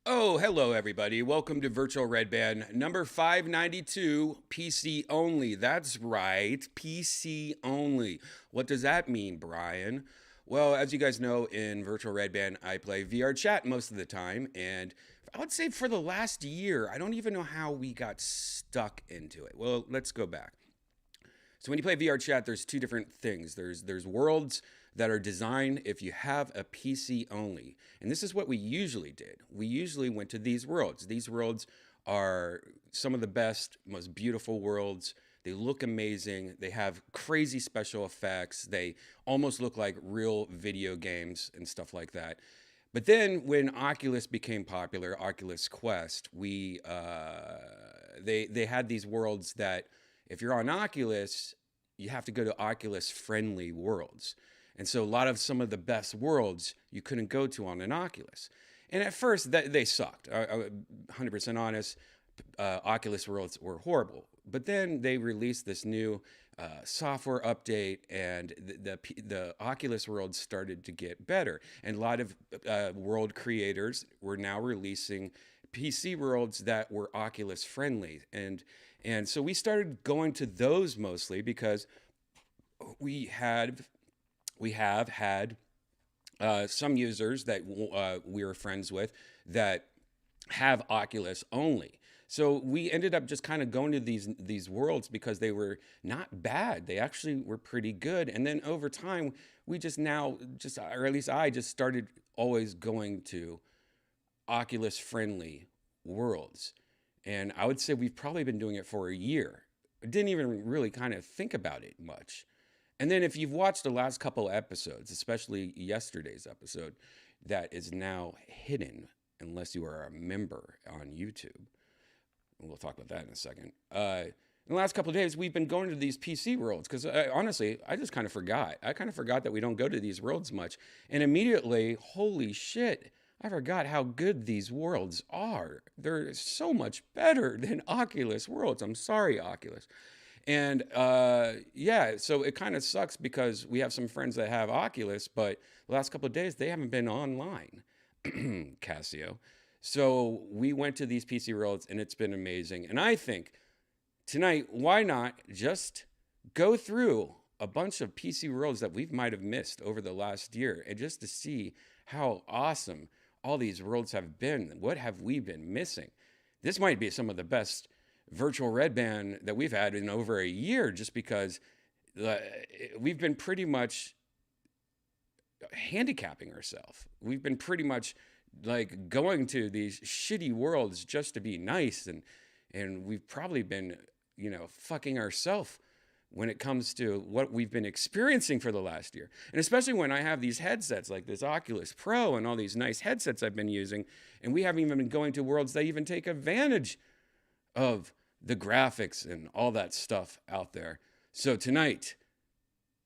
Oh, hello, everybody. Welcome to Virtual Redban number 592, PC only. That's right, PC only. What does that mean, Brian? Well, as you guys know, in Virtual Redban, I play VR chat most of the time, and I would say for the last year, I don't even know how we got stuck into it. Well, let's go back. So when you play VR chat, there's two different things. There's worlds that are designed if you have a PC only. And this is what we usually did. We usually went to these worlds. These worlds are some of the best, most beautiful worlds. They look amazing. They have crazy special effects. They almost look like real video games and stuff like that. But then when Oculus became popular, Oculus Quest, they had these worlds that if you're on Oculus, you have to go to Oculus friendly worlds. And so a lot of some of the best worlds you couldn't go to on an Oculus. And at first, they sucked. 100% honest, Oculus worlds were horrible. But then they released this new software update, and the Oculus worlds started to get better. And a lot of world creators were now releasing PC worlds that were Oculus friendly. And so we started going to those mostly because we have had some users that we were friends with that have Oculus only. So we ended up just kind of going to these worlds because they were not bad. They actually were pretty good. And then over time, we just now, or at least I just started always going to Oculus friendly worlds. And I would say we've probably been doing it for a year. I didn't even really kind of think about it much. And then if you've watched the last couple episodes, especially yesterday's episode, that is now hidden unless you are a member on YouTube. We'll talk about that in a second. In the last couple of days, we've been going to these PC worlds because honestly, I just kind of forgot. I kind of forgot that we don't go to these worlds much. And immediately, holy shit, I forgot how good these worlds are. They're so much better than Oculus worlds. I'm sorry, Oculus. And so it kind of sucks because we have some friends that have Oculus, but the last couple of days, they haven't been online, Casio. So we went to these PC worlds, and it's been amazing. And I think tonight, why not just go through a bunch of PC worlds that we might have missed over the last year, and just to see how awesome all these worlds have been. What have we been missing? This might be some of the best virtual Redban that we've had in over a year, just because we've been pretty much handicapping ourselves. We've been pretty much like going to these shitty worlds just to be nice, and we've probably been, fucking ourselves when it comes to what we've been experiencing for the last year. And especially when I have these headsets like this Oculus Pro and all these nice headsets I've been using, and we haven't even been going to worlds that even take advantage of the graphics and all that stuff out there. So tonight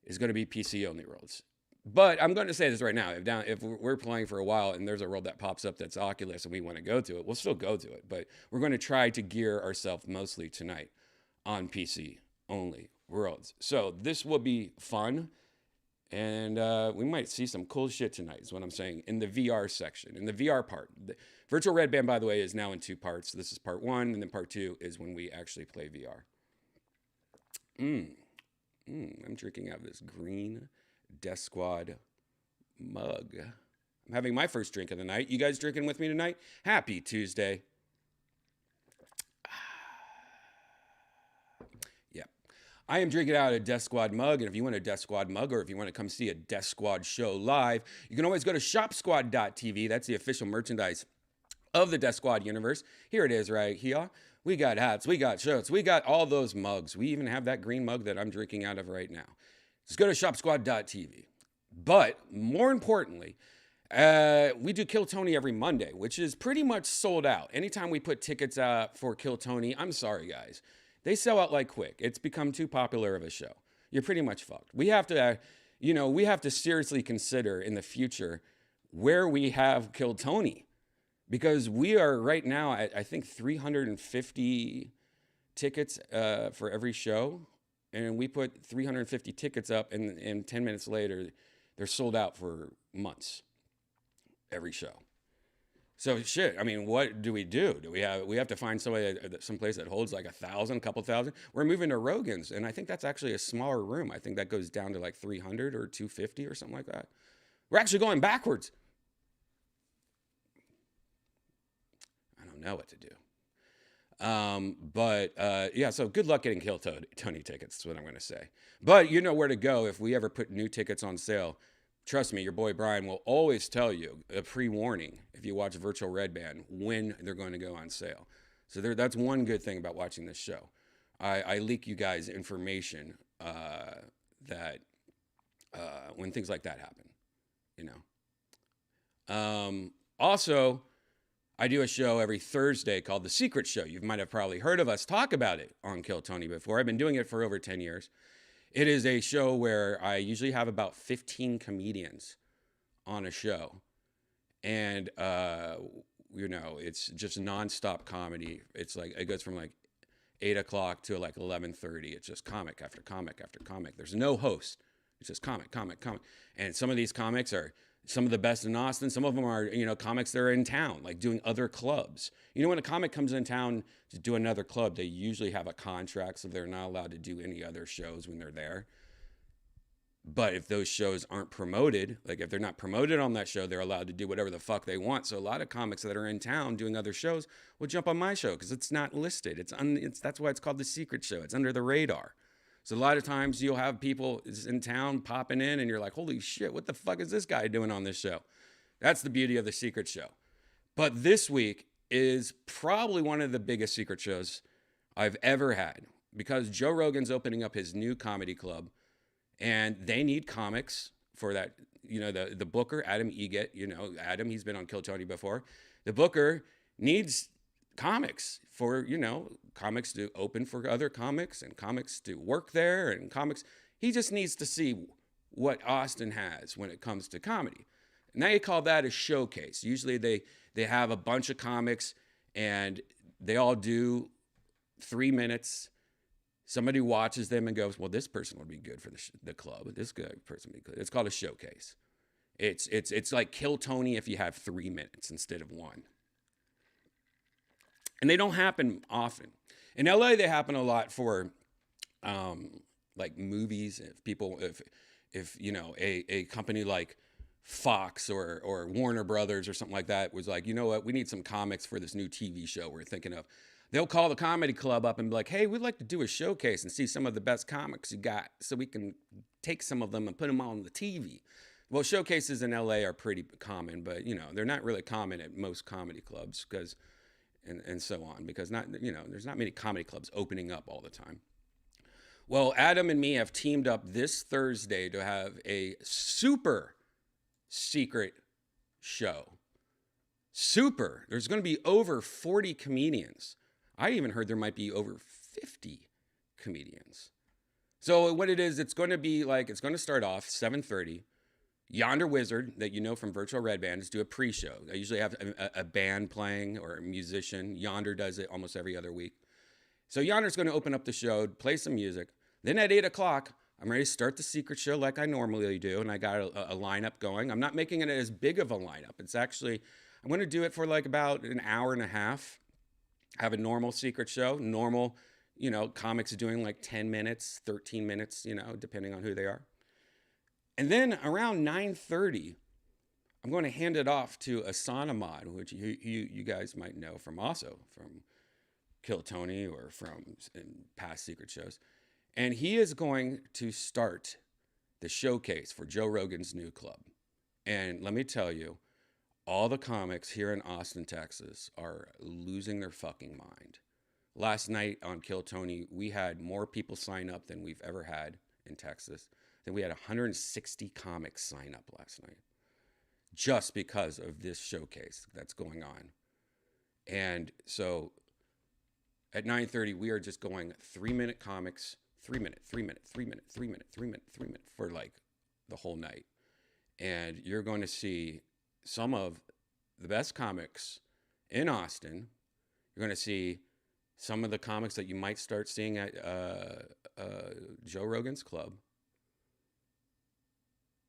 is going to be PC only worlds. But I'm going to say this right now. If we're playing for a while and there's a world that pops up that's Oculus and we want to go to it, we'll still go to it. But we're going to try to gear ourselves mostly tonight on PC only worlds. So this will be fun. And we might see some cool shit tonight, is what I'm saying, in the VR section, in the VR part. The Virtual Red Band, by the way, is now in 2 parts. This is part 1, and then part 2 is when we actually play VR. I'm drinking out of this green Death Squad mug. I'm having my first drink of the night. You guys drinking with me tonight? Happy Tuesday. Yeah. I am drinking out a Death Squad mug, and if you want a Death Squad mug, or if you want to come see a Death Squad show live, you can always go to shopsquad.tv. That's the official merchandise of the Death Squad universe. Here it is right here. We got hats, we got shirts, we got all those mugs. We even have that green mug that I'm drinking out of right now. Just go to shopsquad.tv. But more importantly, we do Kill Tony every Monday, which is pretty much sold out. Anytime we put tickets out for Kill Tony, I'm sorry, guys. They sell out like quick. It's become too popular of a show. You're pretty much fucked. We have to, we have to seriously consider in the future where we have Kill Tony. Because we are right now at, I think, 350 tickets for every show. And we put 350 tickets up, and 10 minutes later, they're sold out for months. Every show. So shit, I mean, what do? We have to find someplace that holds like 1,000, a couple thousand. We're moving to Rogan's, and I think that's actually a smaller room. I think that goes down to like 300 or 250 or something like that. We're actually going backwards. I don't know what to do. Yeah, so good luck getting Kill Tony tickets, is what I'm going to say. But you know where to go if we ever put new tickets on sale. Trust me, your boy Brian will always tell you a pre-warning if you watch Virtual Red Band when they're going to go on sale. So that's one good thing about watching this show. I leak you guys information that when things like that happen, Also, I do a show every Thursday called The Secret Show. You might have probably heard of us talk about it on Kill Tony before. I've been doing it for over 10 years. It is a show where I usually have about 15 comedians on a show. And, it's just nonstop comedy. It's like, it goes from like 8 o'clock to like 11:30. It's just comic after comic after comic. There's no host. It's just comic. And some of these comics are some of the best in Austin. Some of them are, comics that are in town, like doing other clubs. When a comic comes in town to do another club, they usually have a contract, so they're not allowed to do any other shows when they're there. But if those shows aren't promoted, like if they're not promoted on that show, they're allowed to do whatever the fuck they want. So a lot of comics that are in town doing other shows will jump on my show because it's not listed. That's why it's called The Secret Show. It's under the radar. So a lot of times you'll have people in town popping in and you're like, holy shit, what the fuck is this guy doing on this show? That's the beauty of The Secret Show. But this week is probably one of the biggest secret shows I've ever had because Joe Rogan's opening up his new comedy club and they need comics for that. The booker, Adam Egett, Adam, he's been on Kill Tony before. The booker needs comics for, comics to open for other comics and comics to work there and comics. He just needs to see what Austin has when it comes to comedy. And they call that a showcase. Usually they have a bunch of comics and they all do 3 minutes. Somebody watches them and goes, well, this person would be good for the club. This good person would be good. It's called a showcase. It's like Kill Tony if you have 3 minutes instead of 1. And they don't happen often. In LA, they happen a lot for like movies. If a company like Fox or Warner Brothers or something like that was like, you know what, we need some comics for this new TV show we're thinking of. They'll call the comedy club up and be like, hey, we'd like to do a showcase and see some of the best comics you got so we can take some of them and put them on the TV. Well, showcases in LA are pretty common, but they're not really common at most comedy clubs because and so on, because there's not many comedy clubs opening up all the time. Well, Adam and me have teamed up this Thursday to have a super secret show. Super. There's going to be over 40 comedians. I even heard there might be over 50 comedians. So what it is, it's going to be like, it's going to start off 7:30. Yonder Wizard, that you know from Virtual Red Band, is do a pre-show. I usually have a band playing or a musician. Yonder does it almost every other week. So Yonder's going to open up the show, play some music. Then at 8 o'clock, I'm ready to start the secret show like I normally do, and I got a lineup going. I'm not making it as big of a lineup. It's actually, I'm going to do it for like about an hour and a half. Have a normal secret show, normal, comics doing like 10 minutes, 13 minutes, depending on who they are. And then around 9:30, I'm going to hand it off to Asana Mod, which you guys might know from Kill Tony or from past secret shows. And he is going to start the showcase for Joe Rogan's new club. And let me tell you, all the comics here in Austin, Texas are losing their fucking mind. Last night on Kill Tony, we had more people sign up than we've ever had in Texas. Then we had 160 comics sign up last night just because of this showcase that's going on. And so at 9:30, we are just going 3-minute comics, 3-minute, 3-minute, 3-minute, 3-minute, 3-minute, 3-minute for like the whole night. And you're going to see some of the best comics in Austin. You're going to see some of the comics that you might start seeing at Joe Rogan's club.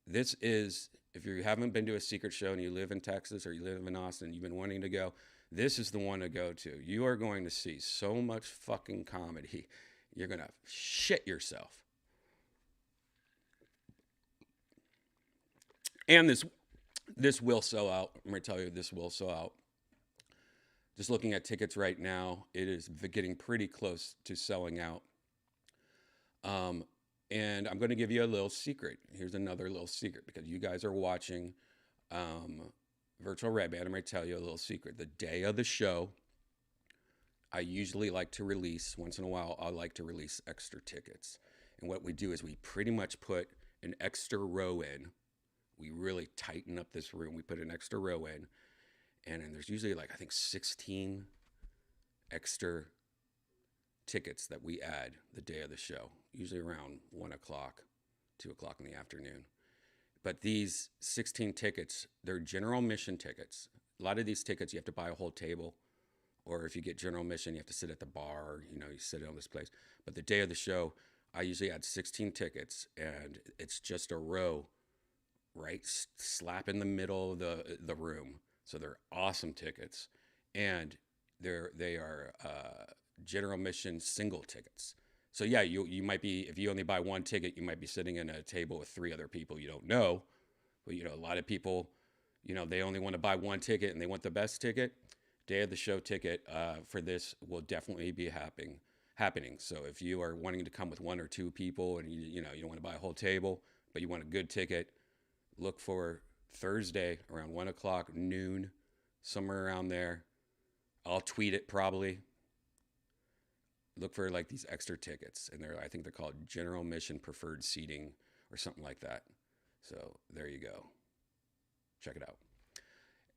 This is, if you haven't been to a secret show and you live in Texas or you live in Austin, you've been wanting to go, this is the one to go to. You are going to see so much fucking comedy. You're going to shit yourself. And this will sell out. I'm going to tell you, this will sell out. Just looking at tickets right now, it is getting pretty close to selling out. And I'm going to give you a little secret. Here's another little secret because you guys are watching Virtual Red Band. I'm going to tell you a little secret. The day of the show, I usually like to release, once in a while, I like to release extra tickets. And what we do is we pretty much put an extra row in. We really tighten up this room. We put an extra row in. And then there's usually like, I think 16 extra tickets that we add the day of the show, usually around 1 o'clock, 2 o'clock in the afternoon. But these 16 tickets, they're general admission tickets. A lot of these tickets, you have to buy a whole table. Or if you get general admission, you have to sit at the bar, you sit on this place. But the day of the show, I usually add 16 tickets, and it's just a row right slap in the middle of the room. So they're awesome tickets. And they are general admission single tickets. So yeah, you might be, if you only buy one ticket, you might be sitting in a table with 3 other people you don't know. But a lot of people, they only want to buy one ticket and they want the best ticket. Day of the show ticket for this will definitely be happening. So if you are wanting to come with 1 or 2 people and you don't want to buy a whole table, but you want a good ticket, look for Thursday around 1 o'clock, noon, somewhere around there. I'll tweet it probably. Look for like these extra tickets, and I think they're called general admission preferred seating or something like that. So there you go. Check it out.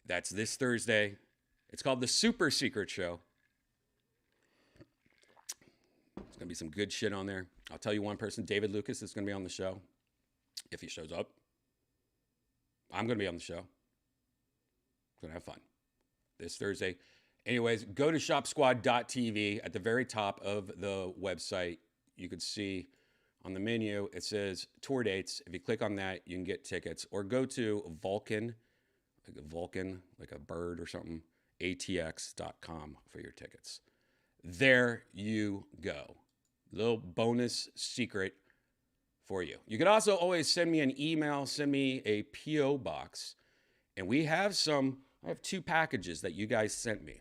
That's this Thursday. It's called the Super Secret Show. There's going to be some good shit on there. I'll tell you one person, David Lucas, is going to be on the show. If he shows up, I'm going to be on the show. Going to have fun this Thursday. Anyways, go to shopsquad.tv. At the very top of the website, you can see on the menu, it says tour dates. If you click on that, you can get tickets. Or go to Vulcan, like a bird or something, atx.com for your tickets. There you go. Little bonus secret for you. You could also always send me an email, send me a P.O. box. And I have 2 packages that you guys sent me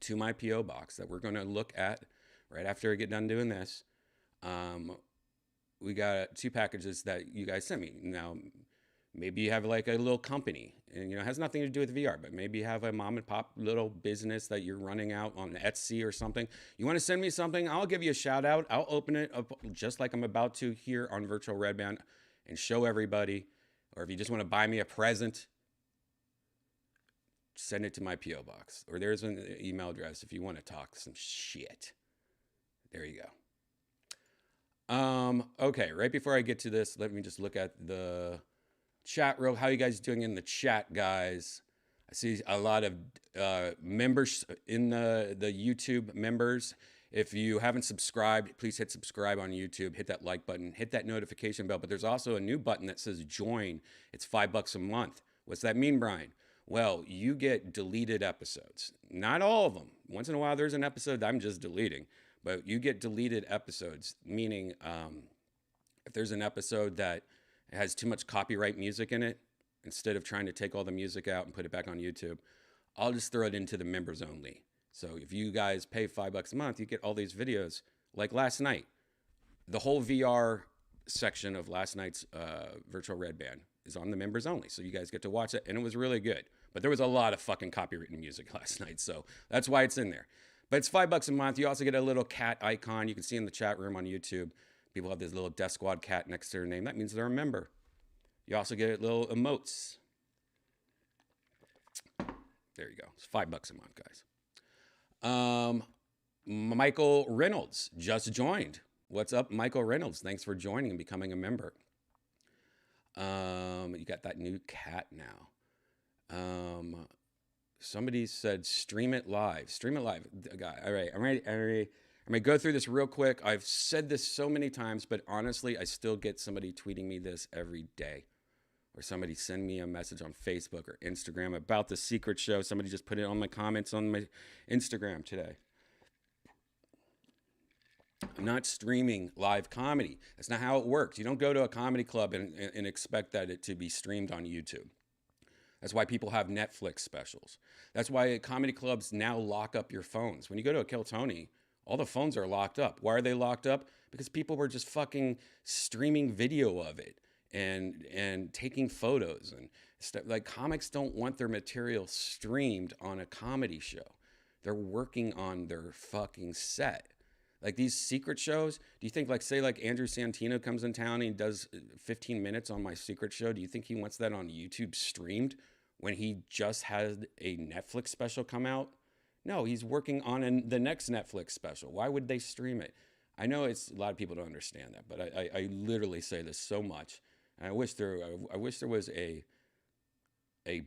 to my P.O. box that we're going to look at right after I get done doing this. We got 2 packages that you guys sent me. Now, maybe you have like a little company and, it has nothing to do with VR, but maybe you have a mom and pop little business that you're running out on Etsy or something. You want to send me something? I'll give you a shout out. I'll open it up just like I'm about to here on Virtual Red Band and show everybody. Or if you just want to buy me a present, send it to my P.O. box. Or there's an email address if you want to talk some shit. There you go. Okay, right before I get to this, let me just look at the Chat room. How you guys doing in the chat, guys? I see a lot of members in the YouTube members. If you haven't subscribed, please hit subscribe on YouTube. Hit that like button. Hit that notification bell. But there's also a new button that says join. It's $5 a month. What's that mean, Brian? Well, you get deleted episodes. Not all of them. Once in a while, there's an episode that I'm just deleting. But you get deleted episodes, meaning if there's an episode that has too much copyright music in it, instead of trying to take all the music out and put it back on YouTube, I'll just throw it into the members only. So if you guys pay $5 a month, you get all these videos. Like last night, the whole VR section of last night's virtual redban is on the members only. So you guys get to watch it, and it was really good. But there was a lot of fucking copywritten music last night, so that's why it's in there. But it's $5 a month. You also get a little cat icon. You can see in the chat room on YouTube. People have this little Death Squad cat next to their name. That means they're a member. You also get little emotes. There you go. It's $5 a month, guys. Michael Reynolds just joined. What's up, Michael Reynolds? Thanks for joining and becoming a member. You got that new cat now. Somebody said stream it live. Stream it live. All right, I'm ready. I'm gonna go through this real quick. I've said this so many times, but honestly, I still get somebody tweeting me this every day. Or somebody send me a message on Facebook or Instagram about the secret show. Somebody just put it on my comments on my Instagram today. I'm not streaming live comedy. That's not how it works. You don't go to a comedy club and expect that it to be streamed on YouTube. That's why people have Netflix specials. That's why comedy clubs now lock up your phones. When you go to a Kill Tony, all the phones are locked up. Why are they locked up? Because people were just fucking streaming video of it and taking photos and stuff. Like, comics don't want their material streamed on a comedy show. They're working on their fucking set. Like these secret shows, do you think, like, say, like Andrew Santino comes in town and he does 15 minutes on my secret show? Do you think he wants that on YouTube streamed when he just had a Netflix special come out? No, he's working on the next Netflix special. Why would they stream it? I know it's a lot of people don't understand that, but I literally say this so much. And I wish there was a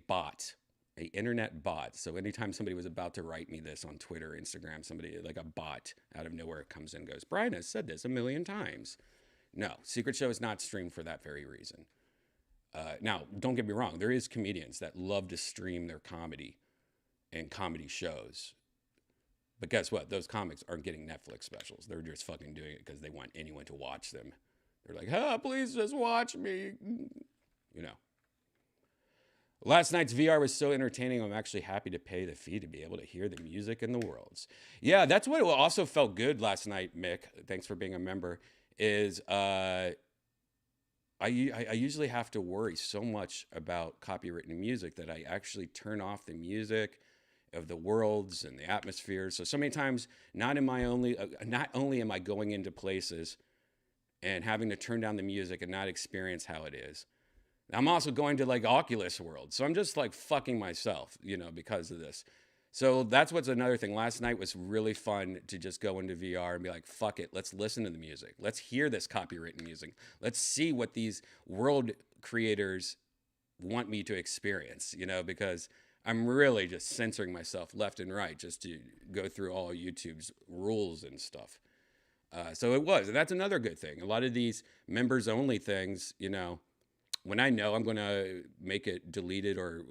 bot, a internet bot. So anytime somebody was about to write me this on Twitter, Instagram, somebody like a bot out of nowhere comes in and goes, Brian has said this 1,000,000 times. No, secret show is not streamed for that very reason. Now, don't get me wrong. There is comedians that love to stream their comedy and comedy shows. But guess what? Those comics aren't getting Netflix specials. They're just fucking doing it because they want anyone to watch them. They're like, please just watch me. You know. Last night's VR was so entertaining. I'm actually happy to pay the fee to be able to hear the music in the worlds. Yeah, that's what also felt good last night, Mick. Thanks for being a member. Is I usually have to worry so much about copywritten music that I actually turn off the music of the worlds and the atmospheres. So many times, not only am I going into places and having to turn down the music and not experience how it is, I'm also going to like Oculus world. So I'm just like fucking myself, because of this. So that's what's another thing. Last night was really fun to just go into VR and be like, fuck it. Let's listen to the music. Let's hear this copywritten music. Let's see what these world creators want me to experience, because I'm really just censoring myself left and right just to go through all YouTube's rules and stuff. So it was, and that's another good thing. A lot of these members only things, when I know I'm going to make it deleted or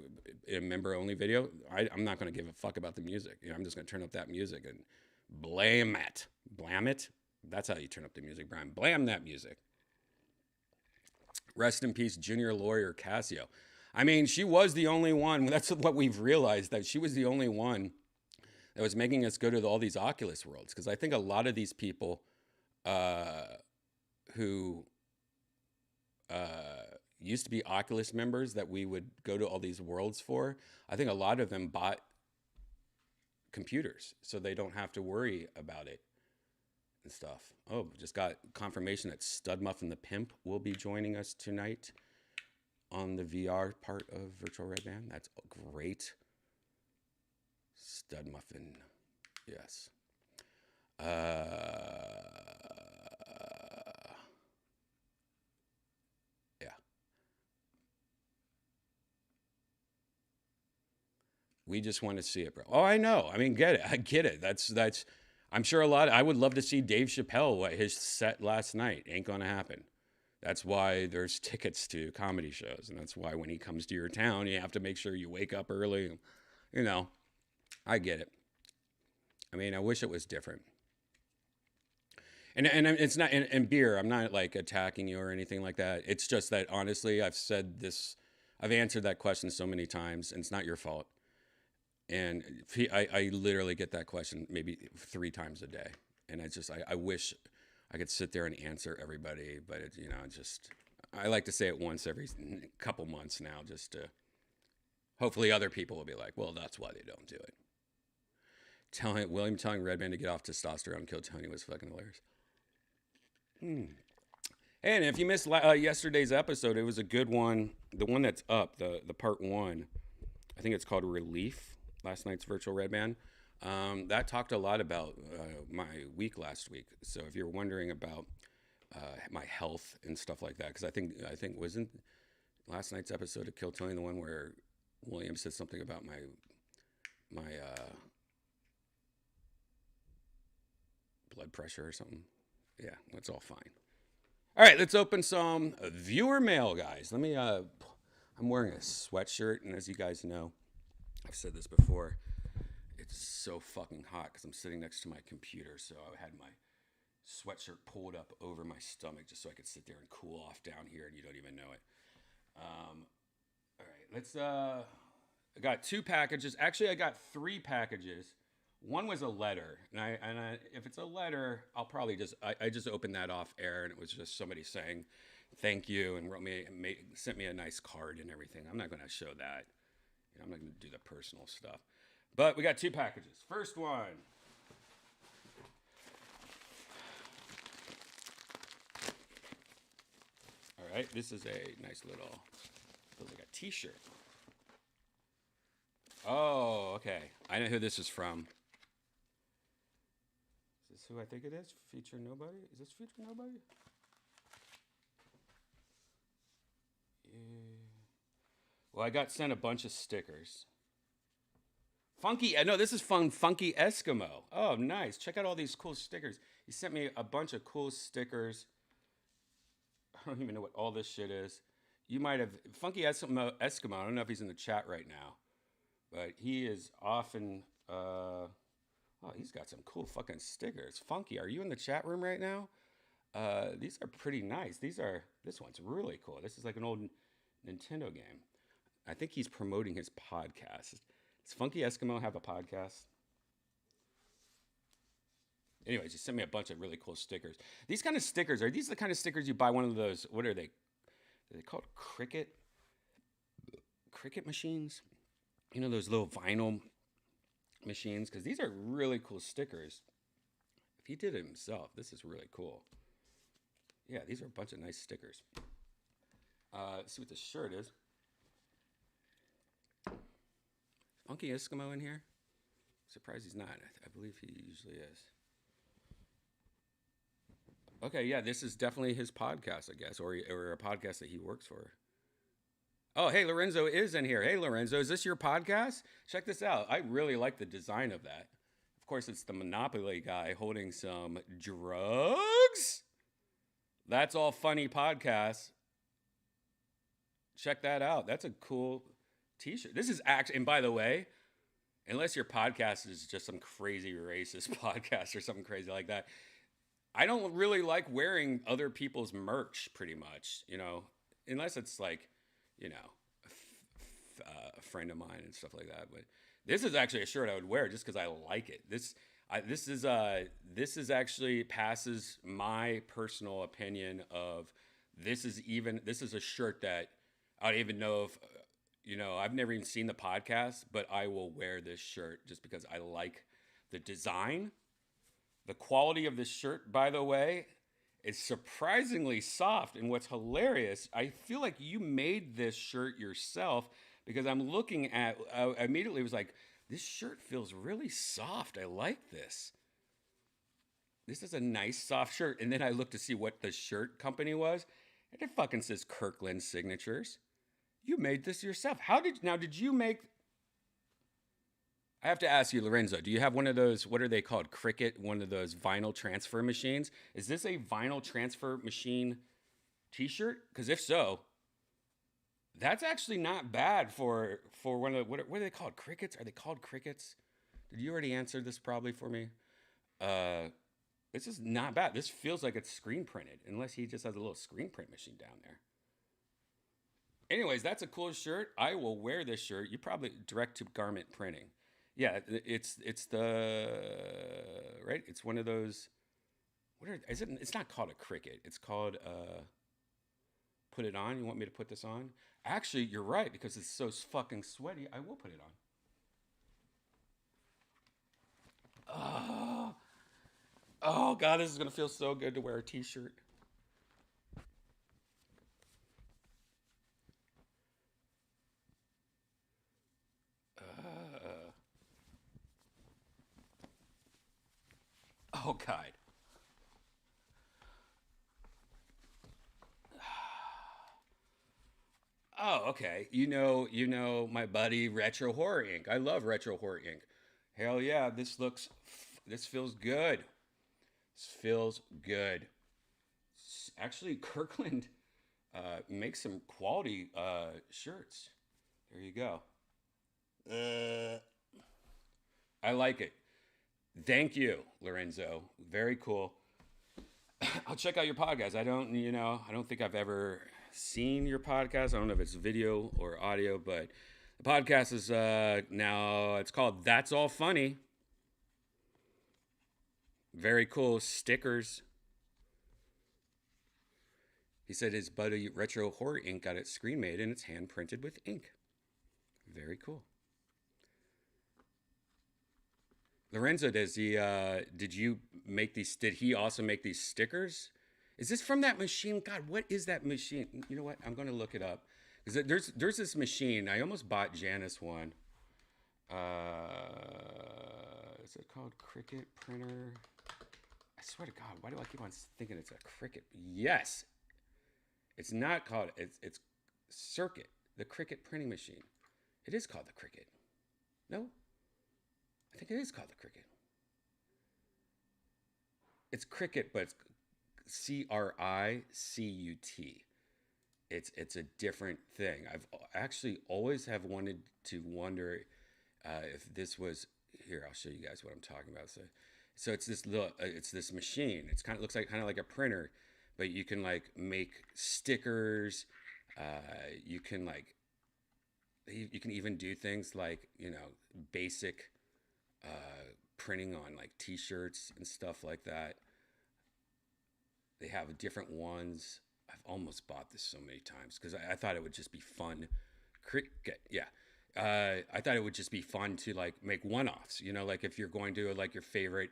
a member only video, I'm not going to give a fuck about the music. I'm just going to turn up that music and blam it. Blam it? That's how you turn up the music, Brian. Blam that music. Rest in peace, junior lawyer Casio. I mean, she was the only one. That's what we've realized, that she was the only one that was making us go to all these Oculus worlds. Because I think a lot of these people who used to be Oculus members that we would go to all these worlds for, I think a lot of them bought computers so they don't have to worry about it and stuff. Oh, just got confirmation that Stud Muffin the Pimp will be joining us tonight on the VR part of Virtual Redban. That's great. Stud Muffin, yes. Yeah. We just want to see it, bro. Oh, I know. I mean, get it. I get it. That's. I'm sure a lot. I would love to see Dave Chappelle. What his set last night ain't gonna happen. That's why there's tickets to comedy shows, and that's why when he comes to your town, you have to make sure you wake up early. You know, I get it. I mean, I wish it was different. And it's not and beer. I'm not like attacking you or anything like that. It's just that honestly, I've said this. I've answered that question so many times, and it's not your fault. And I literally get that question maybe 3 times a day, and I wish I could sit there and answer everybody, but it's just I like to say it once every couple months now, just to hopefully other people will be like, well, that's why they don't do it. William telling Redban to get off testosterone and kill Tony was fucking hilarious. And if you missed yesterday's episode, it was a good one. The one that's up, the part 1, I think it's called Relief. Last night's virtual Redban. That talked a lot about my week last week. So if you're wondering about my health and stuff like that, because I think wasn't last night's episode of Kill Tony the one where William said something about my blood pressure or something. Yeah, that's all fine. All right, let's open some viewer mail, guys. Let me. I'm wearing a sweatshirt, and as you guys know, I've said this before. It's so fucking hot because I'm sitting next to my computer, so I had my sweatshirt pulled up over my stomach just so I could sit there and cool off down here, and you don't even know it. All right, let's. I got 2 packages. Actually, I got 3 packages. One was a letter, and if it's a letter, I'll probably I just opened that off air, and it was just somebody saying thank you and sent me a nice card and everything. I'm not going to show that. I'm not going to do the personal stuff. But we got 2 packages. First one. All right, this is a nice little, feels like a t-shirt. Oh, okay. I know who this is from. Is this who I think it is? Feature Nobody? Is this Feature Nobody? Yeah. Well, I got sent a bunch of stickers. Funky, I know this is fun. Funky Eskimo. Oh, nice. Check out all these cool stickers. He sent me a bunch of cool stickers. I don't even know what all this shit is. You might have, Funky Eskimo, I don't know if he's in the chat right now, but he is often, oh, he's got some cool fucking stickers. Funky, are you in the chat room right now? These are pretty nice. This one's really cool. This is like an old Nintendo game. I think he's promoting his podcast. Does Funky Eskimo have a podcast? Anyways, he sent me a bunch of really cool stickers. These kind of stickers, are these the kind of stickers you buy one of those, what are they? Are they called Cricut machines? You know, those little vinyl machines? Because these are really cool stickers. If he did it himself, this is really cool. Yeah, these are a bunch of nice stickers. Let's see what the shirt is. Funky Eskimo in here? Surprised he's not. I believe he usually is. Okay, yeah, this is definitely his podcast, I guess, or a podcast that he works for. Oh, hey, Lorenzo is in here. Hey, Lorenzo, is this your podcast? Check this out. I really like the design of that. Of course, it's the Monopoly guy holding some drugs. That's All Funny podcast. Check that out. That's a cool t-shirt. This is actually, and by the way, unless your podcast is just some crazy racist podcast or something crazy like that, I don't really like wearing other people's merch pretty much, unless it's like, a friend of mine and stuff like that. But this is actually a shirt I would wear just because I like it. This is actually passes my personal opinion of this is a shirt that I don't even know if, I've never even seen the podcast, but I will wear this shirt just because I like the design. The quality of this shirt, by the way, is surprisingly soft. And what's hilarious, I feel like you made this shirt yourself because I'm looking at, I immediately was like, this shirt feels really soft. I like this. This is a nice soft shirt. And then I looked to see what the shirt company was. And it fucking says Kirkland Signatures. You made this yourself. Did you make, I have to ask you, Lorenzo, do you have one of those, what are they called? Cricket, one of those vinyl transfer machines? Is this a vinyl transfer machine t-shirt? Because if so, that's actually not bad for one of the, what are they called? Crickets? Are they called crickets? Did you already answer this probably for me? Uh, this is not bad. This feels like it's screen printed, unless he just has a little screen print machine down there. Anyways, that's a cool shirt. I will wear this shirt. You probably direct to garment printing. Yeah, it's the right. It's one of those. Is it? It's not called a cricket. It's called put it on. You want me to put this on? Actually, you're right because it's so fucking sweaty. I will put it on. Oh God, this is gonna feel so good to wear a t-shirt. Uh, oh God. Oh, okay. You know my buddy Retro Horror Inc. I love Retro Horror Inc. Hell yeah, this feels good. This feels good. Actually, Kirkland makes some quality shirts. There you go. Uh, I like it. Thank you, Lorenzo. Very cool. I'll check out your podcast. I don't think I've ever seen your podcast. I don't know if it's video or audio, but the podcast is now it's called That's All Funny. Very cool stickers. He said his buddy Retro Horror Ink got it screen made and it's hand printed with ink. Very cool. Lorenzo, did you make these? Did he also make these stickers? Is this from that machine? God, what is that machine? You know what? I'm going to look it up because there's this machine. I almost bought Janice one. Is it called Cricut Printer? I swear to God, why do I keep on thinking it's a Cricut? Yes, it's not called. It's Circuit, the Cricut printing machine. It is called the Cricut. No, I think it is called the Cricut. It's Cricut, but it's Cricut. It's a different thing. I've actually always have wanted to wonder if this was here. I'll show you guys what I'm talking about. So it's this little it's this machine. It's looks like kind of like a printer, but you can like make stickers. You can like you can even do things like basic printing on like t-shirts and stuff like that. They have different ones. I've almost bought this so many times because I thought it would just be fun. Cricket, yeah. I thought it would just be fun to like make one-offs. Like if you're going to like your favorite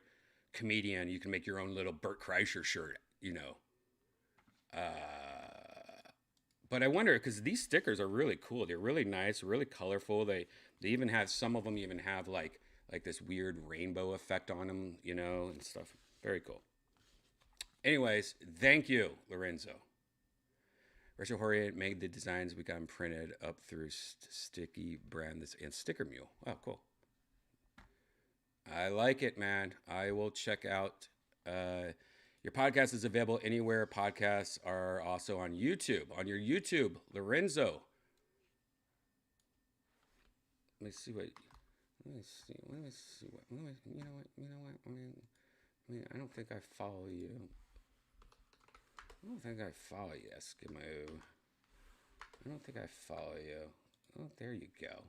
comedian, you can make your own little Bert Kreischer shirt. But I wonder because these stickers are really cool. They're really nice, really colorful. They even have some of them even have like this weird rainbow effect on them, and stuff. Very cool. Anyways, thank you, Lorenzo. Retro Horror made the designs. We got them printed up through Sticky Brand and Sticker Mule. Oh, cool. I like it, man. I will check out. Your podcast is available anywhere. Podcasts are also on YouTube. On your YouTube, Lorenzo. Let me see what. Let me see. What. You know what? I mean, I don't think I follow you. I don't think I follow you, Eskimo. I don't think I follow you. Oh, there you go.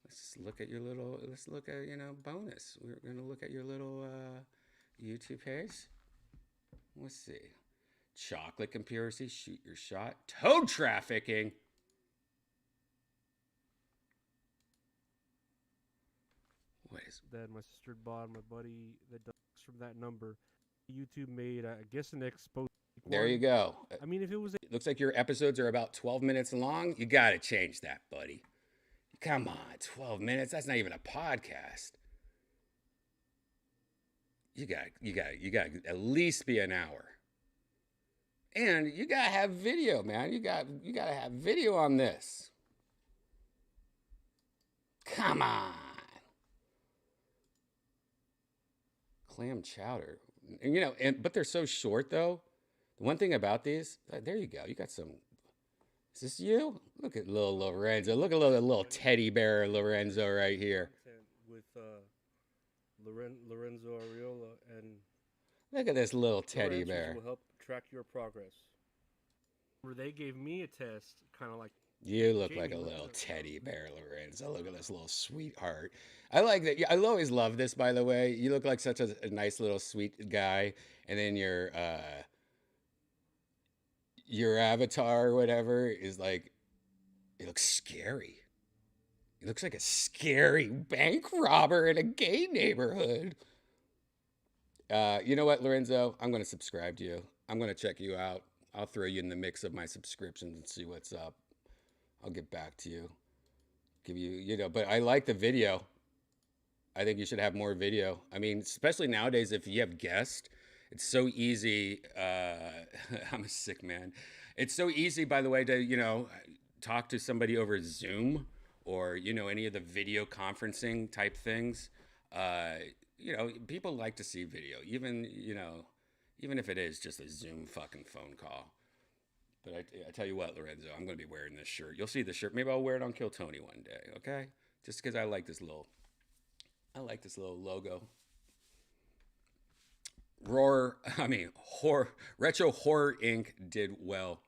Let's look at your little. Let's look at bonus. We're gonna look at your little YouTube page. Let's see. Chocolate conspiracy. Shoot your shot. Toad trafficking. What is that my sister bought my buddy that does from that number. YouTube made, I guess, an expose. There you go. I mean, if it was, It looks like your episodes are about 12 minutes long. You got to change that, buddy. Come on, 12 minutes. That's not even a podcast. You got to at least be an hour. And you got to have video, man. You got to have video on this. Come on. clam chowder. And, but they're so short though. The one thing about these, there you go. You got some. Is this you? Look at little Lorenzo. Look at little Yeah, teddy bear Lorenzo right here. content with Lorenzo Ariola, and Look at this little your teddy answers bear. will help track your progress. Where they gave me a test, kind of like You look like Jamie a with little teddy bear, Lorenzo. Look at uh, this little sweetheart. I like that. I always love this, by the way. You look like such a nice little sweet guy, and then your avatar or whatever is like it looks scary. He looks like a scary bank robber in a gay neighborhood. You know what, Lorenzo? I'm going to subscribe to you. I'm going to check you out. I'll throw you in the mix of my subscriptions and see what's up. I'll get back to you. Give you, but I like the video. I think you should have more video. I mean, especially nowadays, if you have guests, it's so easy. I'm a sick man. It's so easy, by the way, to, talk to somebody over Zoom or, any of the video conferencing type things. People like to see video, even if it is just a Zoom fucking phone call. But I tell you what, Lorenzo, I'm going to be wearing this shirt. You'll see the shirt. Maybe I'll wear it on Kill Tony one day, okay? Just because I like this little logo. Retro Horror Inc. did well.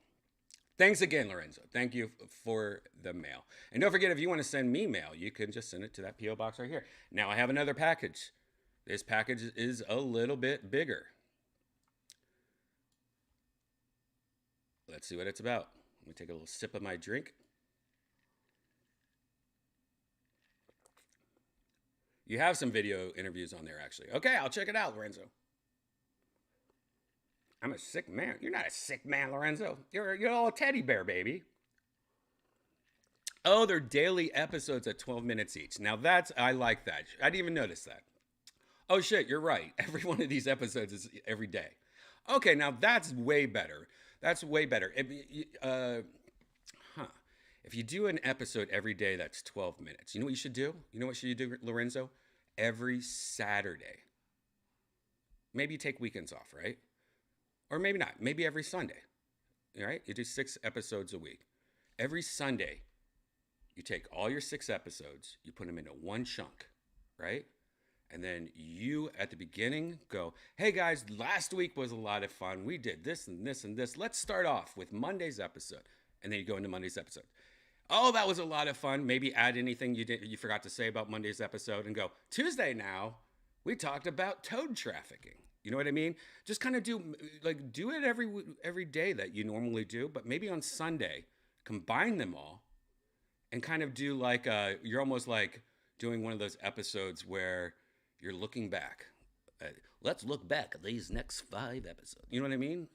Thanks again, Lorenzo. Thank you for the mail. And don't forget, if you want to send me mail, you can just send it to that P.O. box right here. Now I have another package. This package is a little bit bigger. Let's see what it's about. Let me take a little sip of my drink. You have some video interviews on there, actually. Okay, I'll check it out, Lorenzo. I'm a sick man. You're not a sick man, Lorenzo. You're a teddy bear, baby. Oh, they're daily episodes at 12 minutes each. Now I like that. I didn't even notice that. Oh shit, you're right. Every one of these episodes is every day. Okay, now that's way better. That's way better. If you do an episode every day, that's 12 minutes. You know what you should do? You know what should you do, Lorenzo? Every Saturday. Maybe you take weekends off, right? Or maybe not. Maybe every Sunday. All right? You do 6 episodes a week. Every Sunday, you take all your 6 episodes, you put them into one chunk, right? And then you, at the beginning, go, hey guys, last week was a lot of fun. We did this and this and this. Let's start off with Monday's episode. And then you go into Monday's episode. Oh, that was a lot of fun. Maybe add anything you forgot to say about Monday's episode and go, Tuesday now, we talked about toad trafficking. You know what I mean? Just kind of do it every day that you normally do, but maybe on Sunday, combine them all and kind of do you're almost like doing one of those episodes where you're looking back. Let's look back at these next 5 episodes. You know what I mean?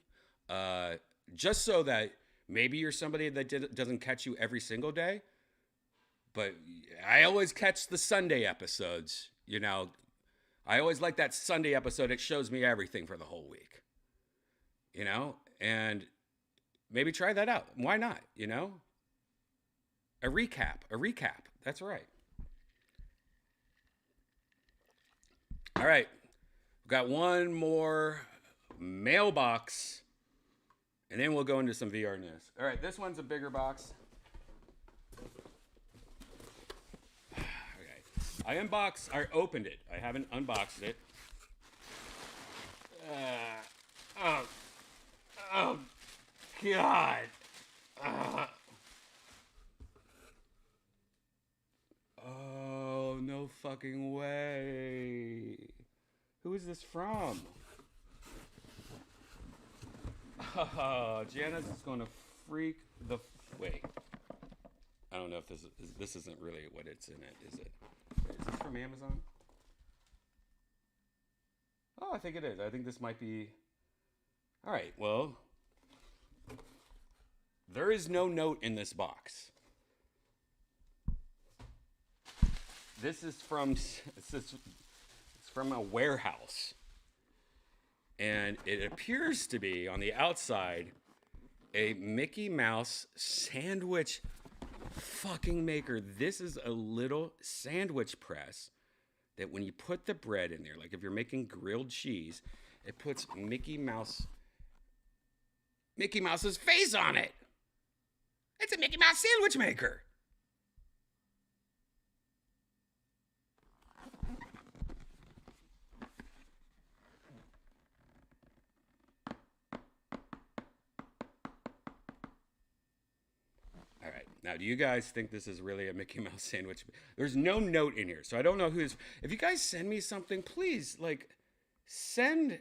Just so that maybe you're somebody that doesn't catch you every single day, but I always catch the Sunday episodes. I always like that Sunday episode. It shows me everything for the whole week. And maybe try that out. Why not? A recap. That's right. All right. We've got one more mailbox, and then we'll go into some VR news. All right. This one's a bigger box. Okay. I opened it. I haven't unboxed it. Oh, God. Oh, no fucking way. Who is this from? Oh, Janice is going to freak the... Wait. I don't know if this isn't really what it's in it, is it? Is this from Amazon? Oh, I think it is. I think this might be... All right, well... There is no note in this box. This is from... It's from a warehouse. And it appears to be, on the outside, a Mickey Mouse sandwich fucking maker. This is a little sandwich press that when you put the bread in there, like if you're making grilled cheese, it puts Mickey Mouse's face on it. It's a Mickey Mouse sandwich maker. All right. Now, do you guys think this is really a Mickey Mouse sandwich? There's no note in here, so I don't know who's. If you guys send me something, please, like, send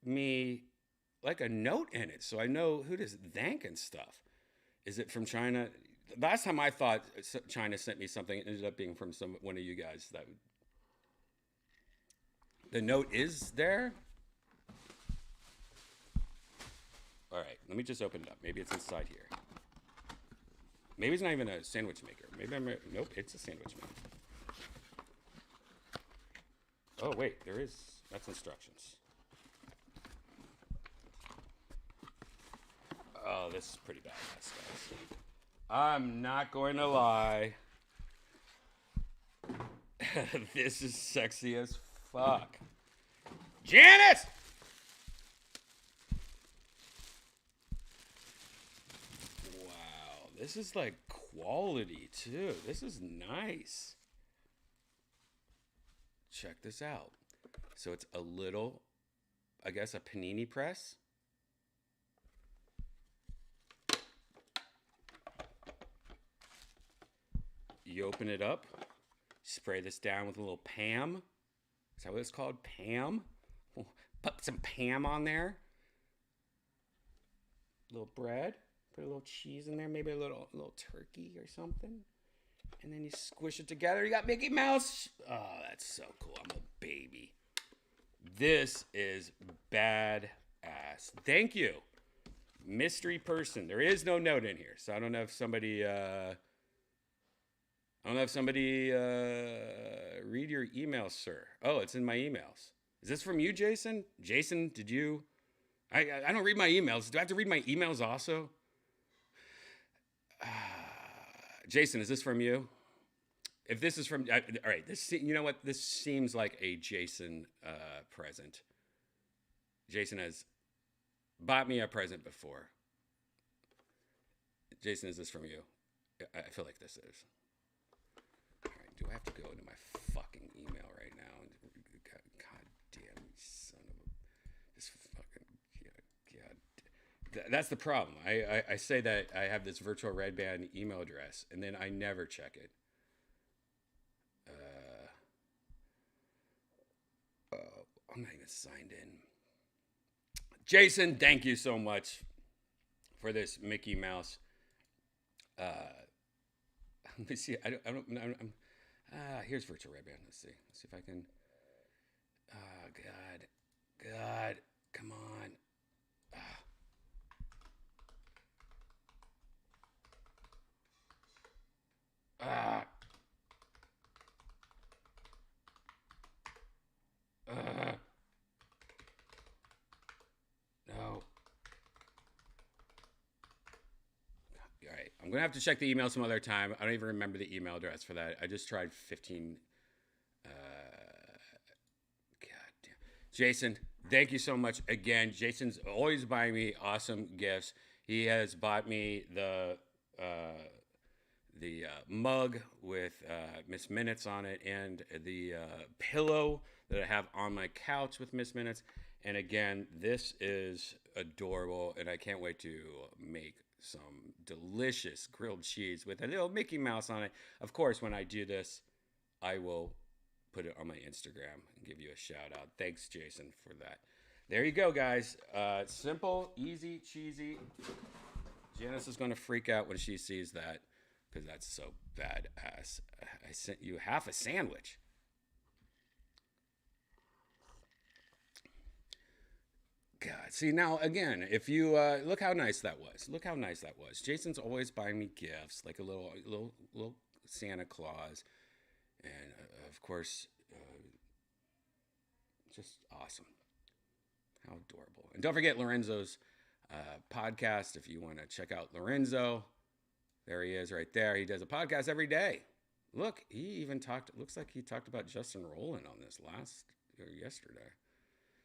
me like a note in it so I know who to thank and stuff. Is it from China? Last time I thought China sent me something, it ended up being from one of you guys. The note is there. All right, let me just open it up. Maybe it's inside here. Maybe it's not even a sandwich maker. Nope, it's a sandwich maker. Oh wait, that's instructions. Oh, this is pretty badass, guys. I'm not going to lie. This is sexy as fuck. Janice! Wow, this is like quality too. This is nice. Check this out. So it's a little, I guess, a panini press. You open it up, spray this down with a little Pam. Is that what it's called? Pam? Put some Pam on there. A little bread. Put a little cheese in there, maybe a little turkey or something. And then you squish it together. You got Mickey Mouse. Oh, that's so cool. I'm a baby. This is badass. Thank you. Mystery person. There is no note in here, so I don't know if somebody... read your emails, sir. Oh, it's in my emails. Is this from you, Jason? Jason, did you? I don't read my emails. Do I have to read my emails also? Jason, is this from you? If this is from, all right. You know what? This seems like a Jason present. Jason has bought me a present before. Jason, is this from you? I feel like this is. Do I have to go into my fucking email right now? God damn, son of a... This fucking... God. That's the problem. I say that I have this virtual redban email address, and then I never check it. I'm not even signed in. Jason, thank you so much for this Mickey Mouse. Let me see. I'm here's virtual redban. Let's see if I can. Oh God, come on. No. All right, I'm gonna have to check the email some other time. I don't even remember the email address for that. I just tried 15. God damn. Jason, thank you so much again. Jason's always buying me awesome gifts. He has bought me the mug with Miss Minutes on it, and the pillow that I have on my couch with Miss Minutes. And again, this is adorable, and I can't wait to make some delicious grilled cheese with a little Mickey Mouse on it. Of course, when I do this, I will put it on my Instagram and give you a shout out. Thanks, Jason, for that. There you go, guys. Simple, easy, cheesy. Janice is going to freak out when she sees that because that's so badass. I sent you half a sandwich. God, see now again, if you look how nice that was. Look how nice that was. Jason's always buying me gifts, like a little Santa Claus, and of course, just awesome. How adorable! And don't forget Lorenzo's podcast. If you want to check out Lorenzo, there he is, right there. He does a podcast every day. Look, he even talked. Looks like he talked about Justin Roiland on this last or yesterday.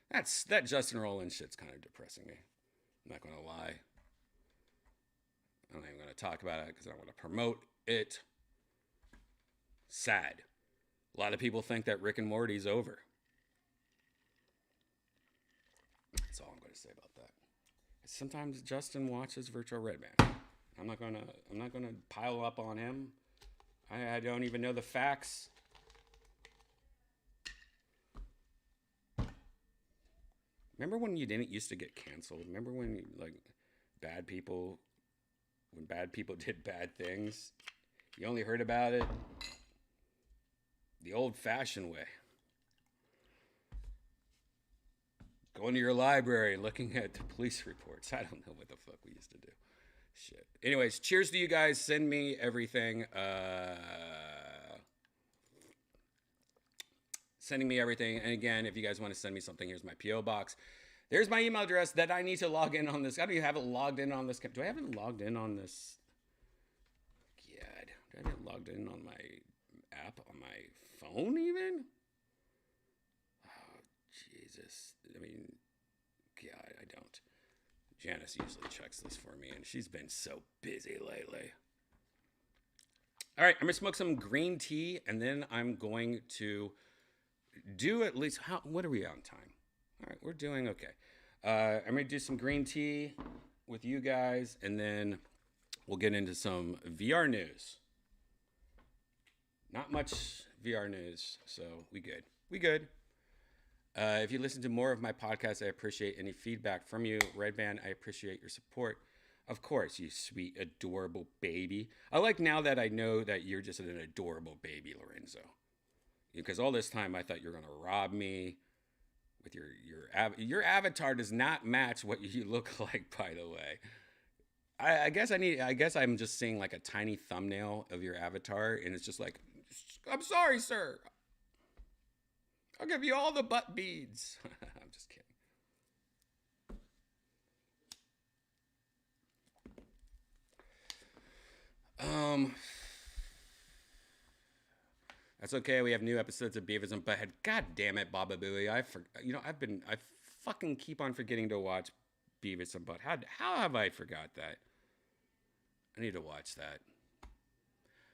That Justin Roiland shit's kind of depressing me. I'm not gonna lie. I'm not even gonna talk about it because I don't want to promote it. Sad. A lot of people think that Rick and Morty's over. That's all I'm gonna say about that. Sometimes Justin watches Virtual Redman. I'm not gonna pile up on him. I don't even know the facts. Remember when you didn't used to get canceled? Remember when like bad people, when bad people did bad things? You only heard about it the old-fashioned way. Going to your library and looking at the police reports. I don't know what the fuck we used to do. Shit. Anyways, cheers to you guys. Send me everything. Sending me everything. And again, if you guys want to send me something, here's my P.O. box. There's my email address that I need to log in on this. I don't even have it logged in on this. Do I have it logged in on this? God. Do I have it logged in on my app on my phone even? Oh, Jesus. I mean, God, I don't. Janice usually checks this for me, and she's been so busy lately. All right, I'm going to smoke some green tea, and then I'm going to do at least, what are we on time? All right, we're doing okay. I'm going to do some green tea with you guys, and then we'll get into some VR news. Not much VR news, so we good. We good. If you listen to more of my podcasts, I appreciate any feedback from you. Redban, I appreciate your support. Of course, you sweet, adorable baby. I like now that I know that you're just an adorable baby, Lorenzo. Because all this time I thought you were going to rob me with your avatar does not match what you look like, by the way. I guess I'm just seeing like a tiny thumbnail of your avatar, and it's just like, I'm sorry, sir. I'll give you all the butt beads. I'm just kidding. That's okay. We have new episodes of Beavis and Butthead. God damn it, Baba Booey. I fucking keep on forgetting to watch Beavis and Butthead. How have I forgot that? I need to watch that.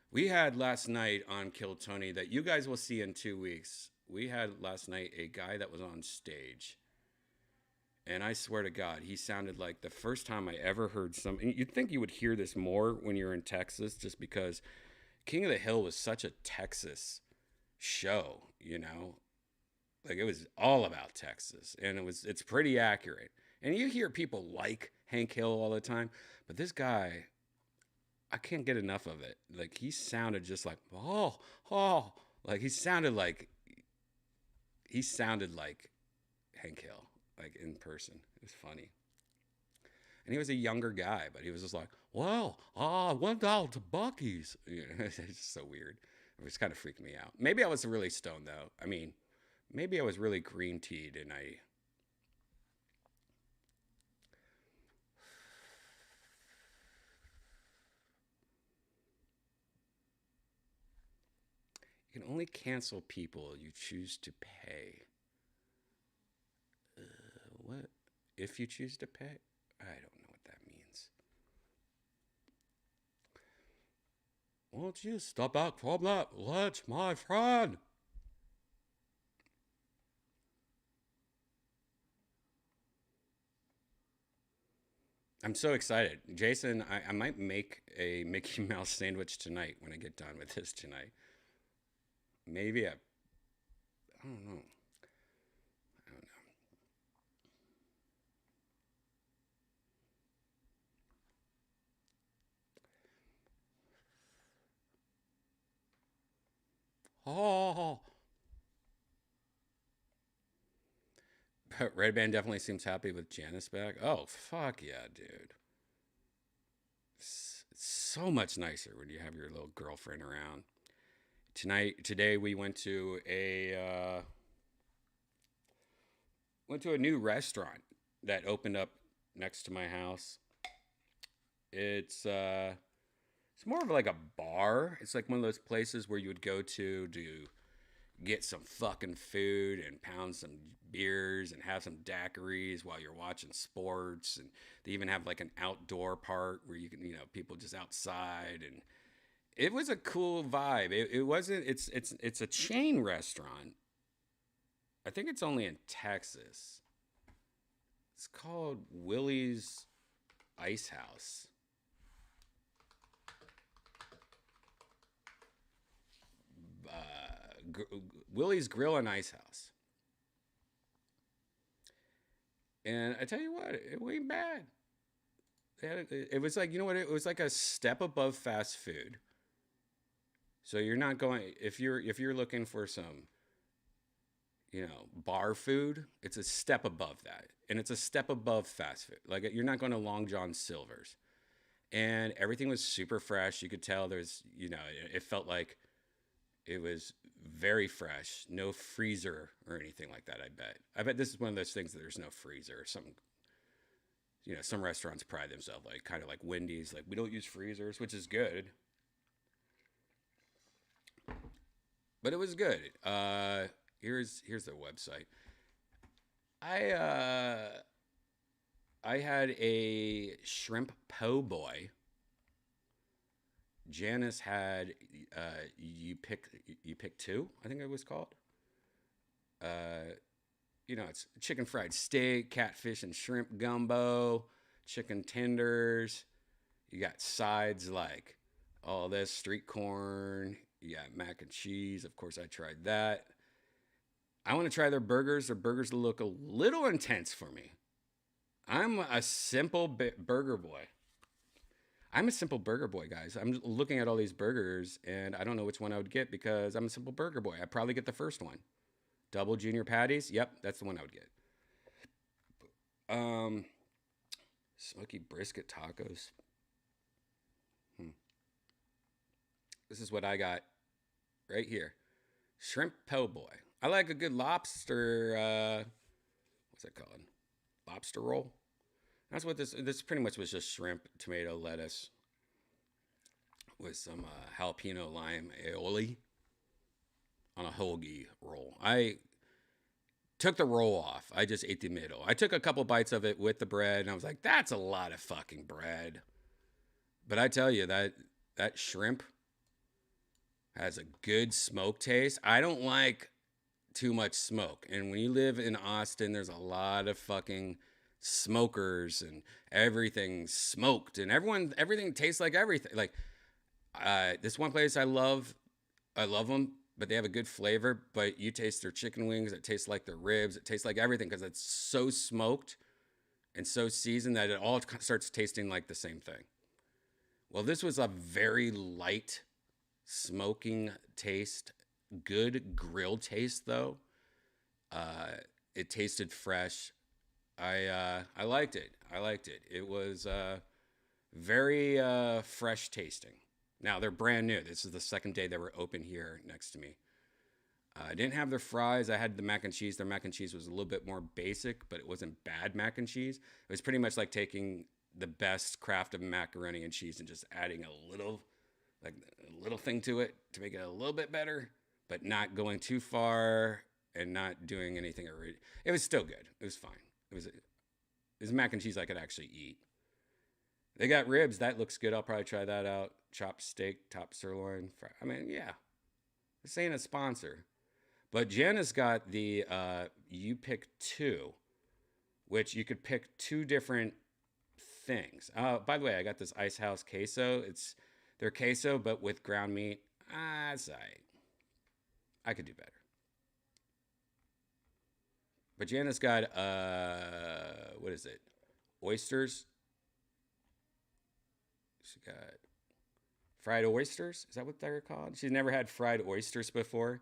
We had last night on Kill Tony that you guys will see in 2 weeks. We had last night a guy that was on stage. And I swear to God, he sounded like the first time I ever heard something. You'd think you would hear this more when you're in Texas, just because King of the Hill was such a Texas show, you know? Like, it was all about Texas, and it's pretty accurate. And you hear people like Hank Hill all the time, but this guy, I can't get enough of it. Like, he sounded just like, like he sounded like Hank Hill, like in person. It was funny. And he was a younger guy, but he was just like, well, I went out to Bucky's. You know, it's just so weird. It was kind of freaking me out. Maybe I was really stoned, though. I mean, maybe I was really green teed and I... You can only cancel people you choose to pay. What? If you choose to pay? I don't know what that means. Won't you step back from that ledge, my friend? I'm so excited. Jason, I might make a Mickey Mouse sandwich tonight when I get done with this tonight. Maybe I don't know. I don't know. Oh, but Red Band definitely seems happy with Janice back. Oh, fuck yeah, dude. It's so much nicer when you have your little girlfriend around. Today we went to a new restaurant that opened up next to my house. It's It's more of like a bar. It's like one of those places where you would go to get some fucking food and pound some beers and have some daiquiris while you're watching sports. And they even have like an outdoor part where you can, people just outside. And it was a cool vibe. It wasn't. It's a chain restaurant. I think it's only in Texas. It's called Willie's Ice House. Willie's Grill and Ice House. And I tell you what, it wasn't bad. It was like, you know what? It was like a step above fast food. So you're not going if you're looking for some, bar food, it's a step above that. And it's a step above fast food. Like you're not going to Long John Silver's. And everything was super fresh. You could tell it felt like it was very fresh, no freezer or anything like that. I bet this is one of those things that there's no freezer. Some restaurants pride themselves like kind of like Wendy's, like we don't use freezers, which is good. But it was good. Here's the website. I had a shrimp po' boy. Janice had you pick two, I think it was called. It's chicken fried steak, catfish and shrimp gumbo, chicken tenders. You got sides like all this street corn. You got mac and cheese. Of course, I tried that. I want to try their burgers. Their burgers look a little intense for me. I'm a simple burger boy. I'm a simple burger boy, guys. I'm looking at all these burgers, and I don't know which one I would get because I'm a simple burger boy. I'd probably get the first one. Double junior patties. Yep, that's the one I would get. Smoky brisket tacos. This is what I got right here. Shrimp po' boy. I like a good lobster. What's that called? Lobster roll. That's what this pretty much was, just shrimp, tomato, lettuce with some jalapeno lime aioli on a hoagie roll. I took the roll off. I just ate the middle. I took a couple bites of it with the bread, and I was like, that's a lot of fucking bread. But I tell you, that shrimp has a good smoke taste. I don't like too much smoke. And when you live in Austin, there's a lot of fucking smokers and everything smoked, and everything tastes like everything. Like this one place I love them, but they have a good flavor. But you taste their chicken wings, it tastes like their ribs, it tastes like everything because it's so smoked and so seasoned that it all starts tasting like the same thing. Well, this was a very light smoking taste, good grill taste though. It tasted fresh. I liked it. It was very fresh tasting. Now they're brand new. This is the second day they were open here next to me. I didn't have their fries. I had the mac and cheese. Their mac and cheese was a little bit more basic, but it wasn't bad mac and cheese. It was pretty much like taking the best craft of macaroni and cheese and just adding a little thing to it to make it a little bit better, but not going too far and not doing anything. It was still good. It was fine. It was mac and cheese I could actually eat. They got ribs. That looks good. I'll probably try that out. Chopped steak, top sirloin. I mean, yeah. This ain't a sponsor. But Janice got the you pick two, which you could pick two different things. By the way, I got this Ice House queso. It's their queso, but with ground meat. That's all right. I could do better. But Janice got, what is it? Oysters. She got fried oysters. Is that what they're called? She's never had fried oysters before.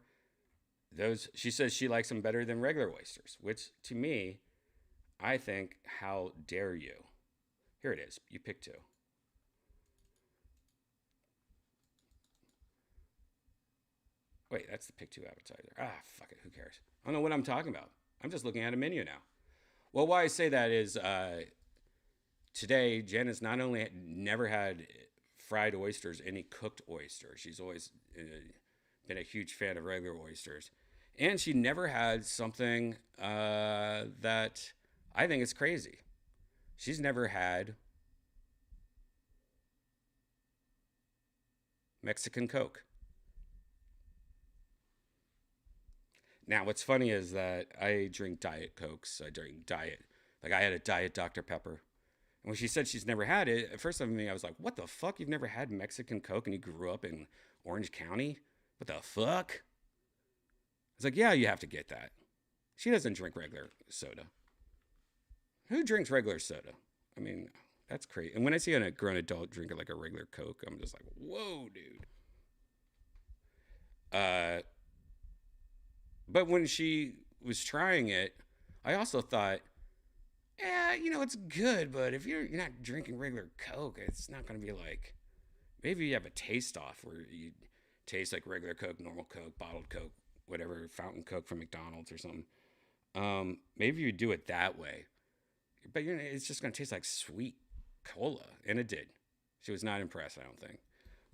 She says she likes them better than regular oysters, which to me, I think, how dare you? Here it is. You pick two. Wait, that's the pick two appetizer. Fuck it. Who cares? I don't know what I'm talking about. I'm just looking at a menu now. Well, why I say that is today, Janice not only never had fried oysters, any cooked oyster. She's always been a huge fan of regular oysters. And she never had something that I think is crazy. She's never had Mexican Coke. Now, what's funny is that I drink Diet Cokes. I drink Diet. Like, I had a Diet Dr. Pepper. And when she said she's never had it, at first of me, I was like, what the fuck? You've never had Mexican Coke and you grew up in Orange County? What the fuck? It's like, yeah, you have to get that. She doesn't drink regular soda. Who drinks regular soda? I mean, that's crazy. And when I see a grown adult drinking like a regular Coke, I'm just like, whoa, dude. Uh, but when she was trying it, I also thought, yeah, it's good, but if you're not drinking regular Coke, it's not going to be like, maybe you have a taste off where you taste like regular Coke, normal Coke, bottled Coke, whatever, fountain Coke from McDonald's or something. Maybe you do it that way, but it's just going to taste like sweet cola. And it did. She was not impressed, I don't think.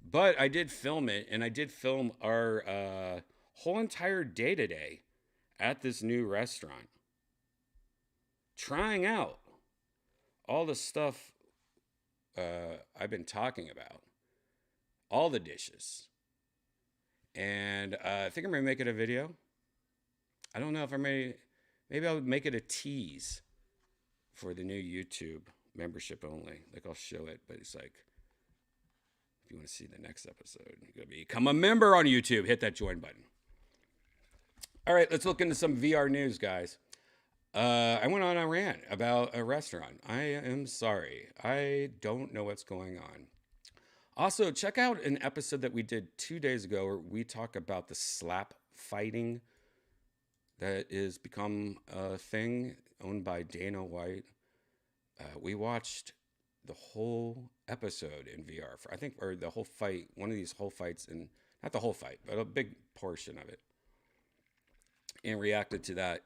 But I did film it, and I did film our whole entire day today at this new restaurant, trying out all the stuff I've been talking about, all the dishes. And I think I'm going to make it a video. I don't know if maybe I'll make it a tease for the new YouTube membership only. Like, I'll show it, but it's like, if you want to see the next episode, you got to become a member on YouTube. Hit that join button. All right, let's look into some VR news, guys. I went on a rant about a restaurant. I am sorry. I don't know what's going on. Also, check out an episode that we did 2 days ago where we talk about the slap fighting that is become a thing owned by Dana White. We watched the whole episode in VR or the whole fight, one of these whole fights, and not the whole fight, but a big portion of it, and reacted to that.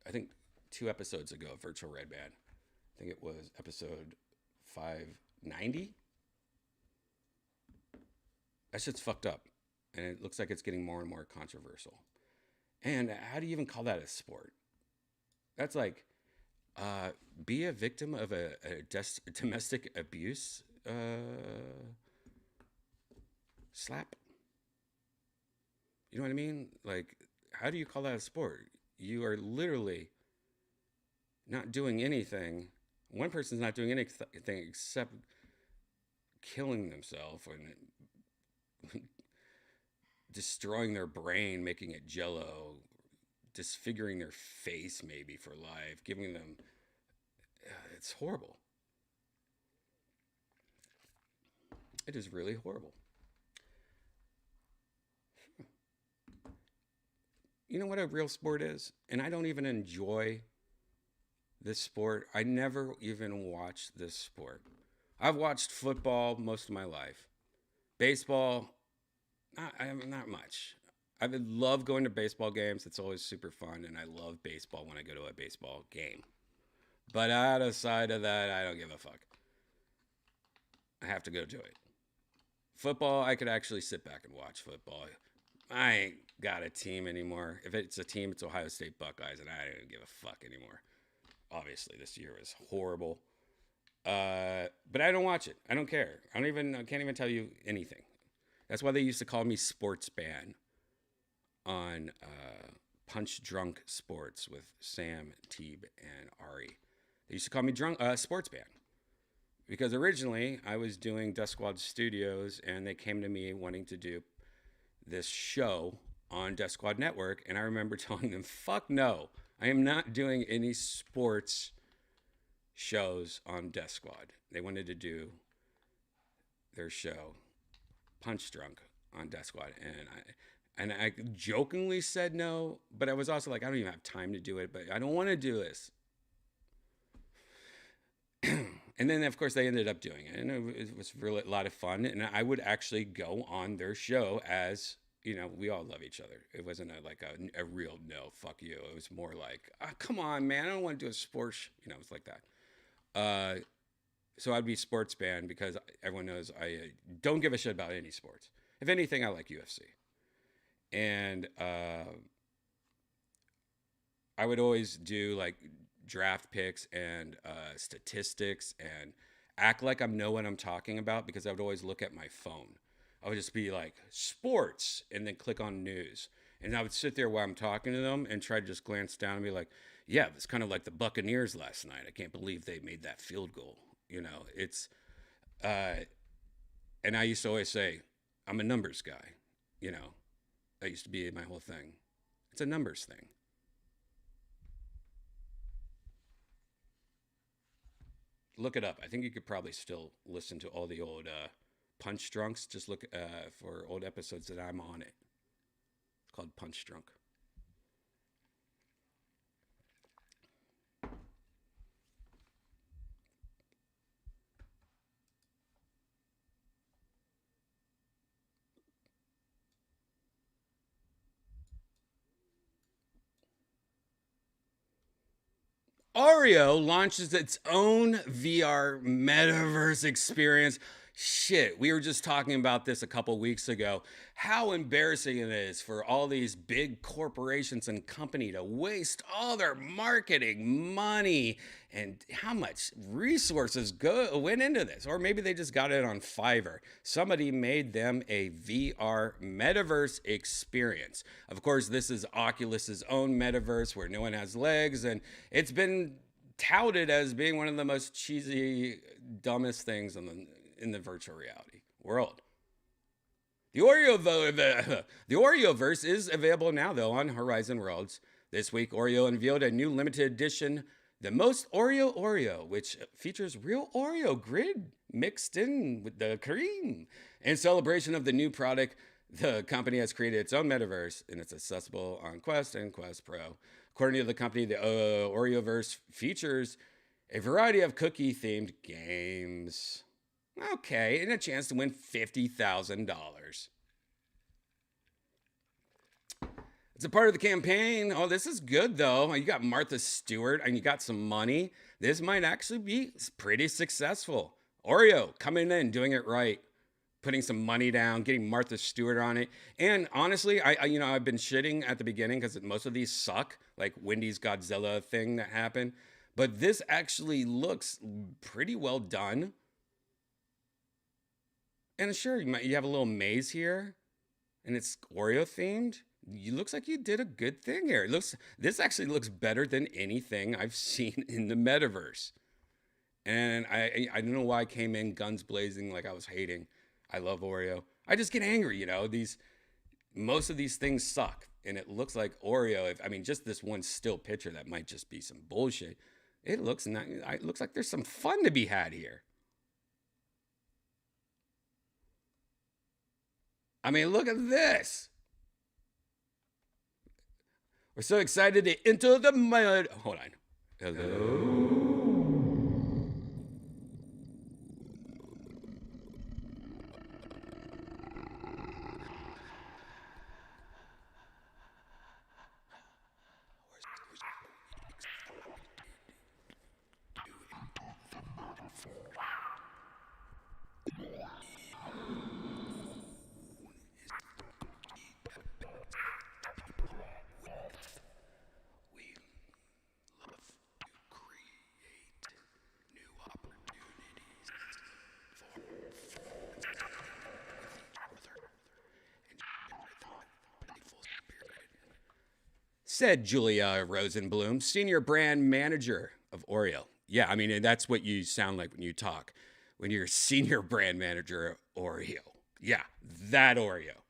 I think 2 episodes ago, Virtual Redban. I think it was episode 590. That shit's fucked up, and it looks like it's getting more and more controversial. And how do you even call that a sport? That's like, be a victim of a domestic abuse slap. You know what I mean? Like, how do you call that a sport? You are literally not doing anything. One person's not doing anything except killing themselves and destroying their brain, making it jello, disfiguring their face maybe for life, giving them, it's horrible. It is really horrible. You know what a real sport is? And I don't even enjoy this sport. I never even watched this sport. I've watched football most of my life. Baseball, not much. I would love going to baseball games. It's always super fun, and I love baseball when I go to a baseball game. But outside of that, I don't give a fuck. I have to go to it. Football, I could actually sit back and watch football. I ain't got a team anymore. If it's a team, it's Ohio State Buckeyes, and I don't give a fuck anymore. Obviously, this year was horrible. But I don't watch it. I don't care. I can't even tell you anything. That's why they used to call me Sports Ban on Punch Drunk Sports with Sam, Teeb, and Ari. They used to call me Sports Ban because originally I was doing Death Squad Studios, and they came to me wanting to do this show on Death Squad Network, and I remember telling them, fuck no, I am not doing any sports shows on Death Squad. They wanted to do their show Punch Drunk on Death Squad, and I jokingly said no, but I was also like, I don't even have time to do it, but I don't want to do this. And then, of course, they ended up doing it, and it was really a lot of fun, and I would actually go on their show as, we all love each other. It wasn't a real no, fuck you. It was more like, come on, man, I don't want to do a sports, it was like that. So I'd be Sports Ban because everyone knows I don't give a shit about any sports. If anything, I like UFC. And I would always do like draft picks and statistics and act like I know what I'm talking about because I would always look at my phone. I would just be like sports and then click on news. And I would sit there while I'm talking to them and try to just glance down and be like, yeah, it's kind of like the Buccaneers last night. I can't believe they made that field goal. You know, uh, and I used to always say, I'm a numbers guy. You know, that used to be my whole thing. It's a numbers thing. Look it up. I think you could probably still listen to all the old Punch Drunks. Just look for old episodes that I'm on it. It's called Punch Drunk. Oreo launches its own VR metaverse experience. Shit, we were just talking about this a couple weeks ago. How embarrassing it is for all these big corporations and company to waste all their marketing money and how much resources went into this. Or maybe they just got it on Fiverr. Somebody made them a VR metaverse experience. Of course, this is Oculus's own metaverse where no one has legs, and it's been touted as being one of the most cheesy, dumbest things in the virtual reality world. The Oreo verse is available now, though, on Horizon Worlds. This week, Oreo unveiled a new limited edition, the Most Oreo, which features real Oreo grid mixed in with the cream. In celebration of the new product, the company has created its own metaverse, and it's accessible on Quest and Quest Pro. According to the company, the Oreoverse features a variety of cookie-themed games. Okay, and a chance to win $50,000. It's a part of the campaign. Oh, this is good, though. You got Martha Stewart and you got some money. This might actually be pretty successful. Oreo coming in, doing it right, putting some money down, getting Martha Stewart on it. And honestly, I've been shitting at the beginning because most of these suck, like Wendy's Godzilla thing that happened. But this actually looks pretty well done. And sure, you have a little maze here, and it's Oreo themed. It looks like you did a good thing here. This actually looks better than anything I've seen in the metaverse. And I don't know why I came in guns blazing like I was hating. I love Oreo. I just get angry, most of these things suck. And it looks like Oreo, just this one still picture that might just be some bullshit. It looks like there's some fun to be had here. Look at this. We're so excited to enter the mud. Hold on. Hello. Said Julia Rosenblum, senior brand manager of Oreo. Yeah, that's what you sound like when you talk, when you're senior brand manager of Oreo. Yeah, that Oreo.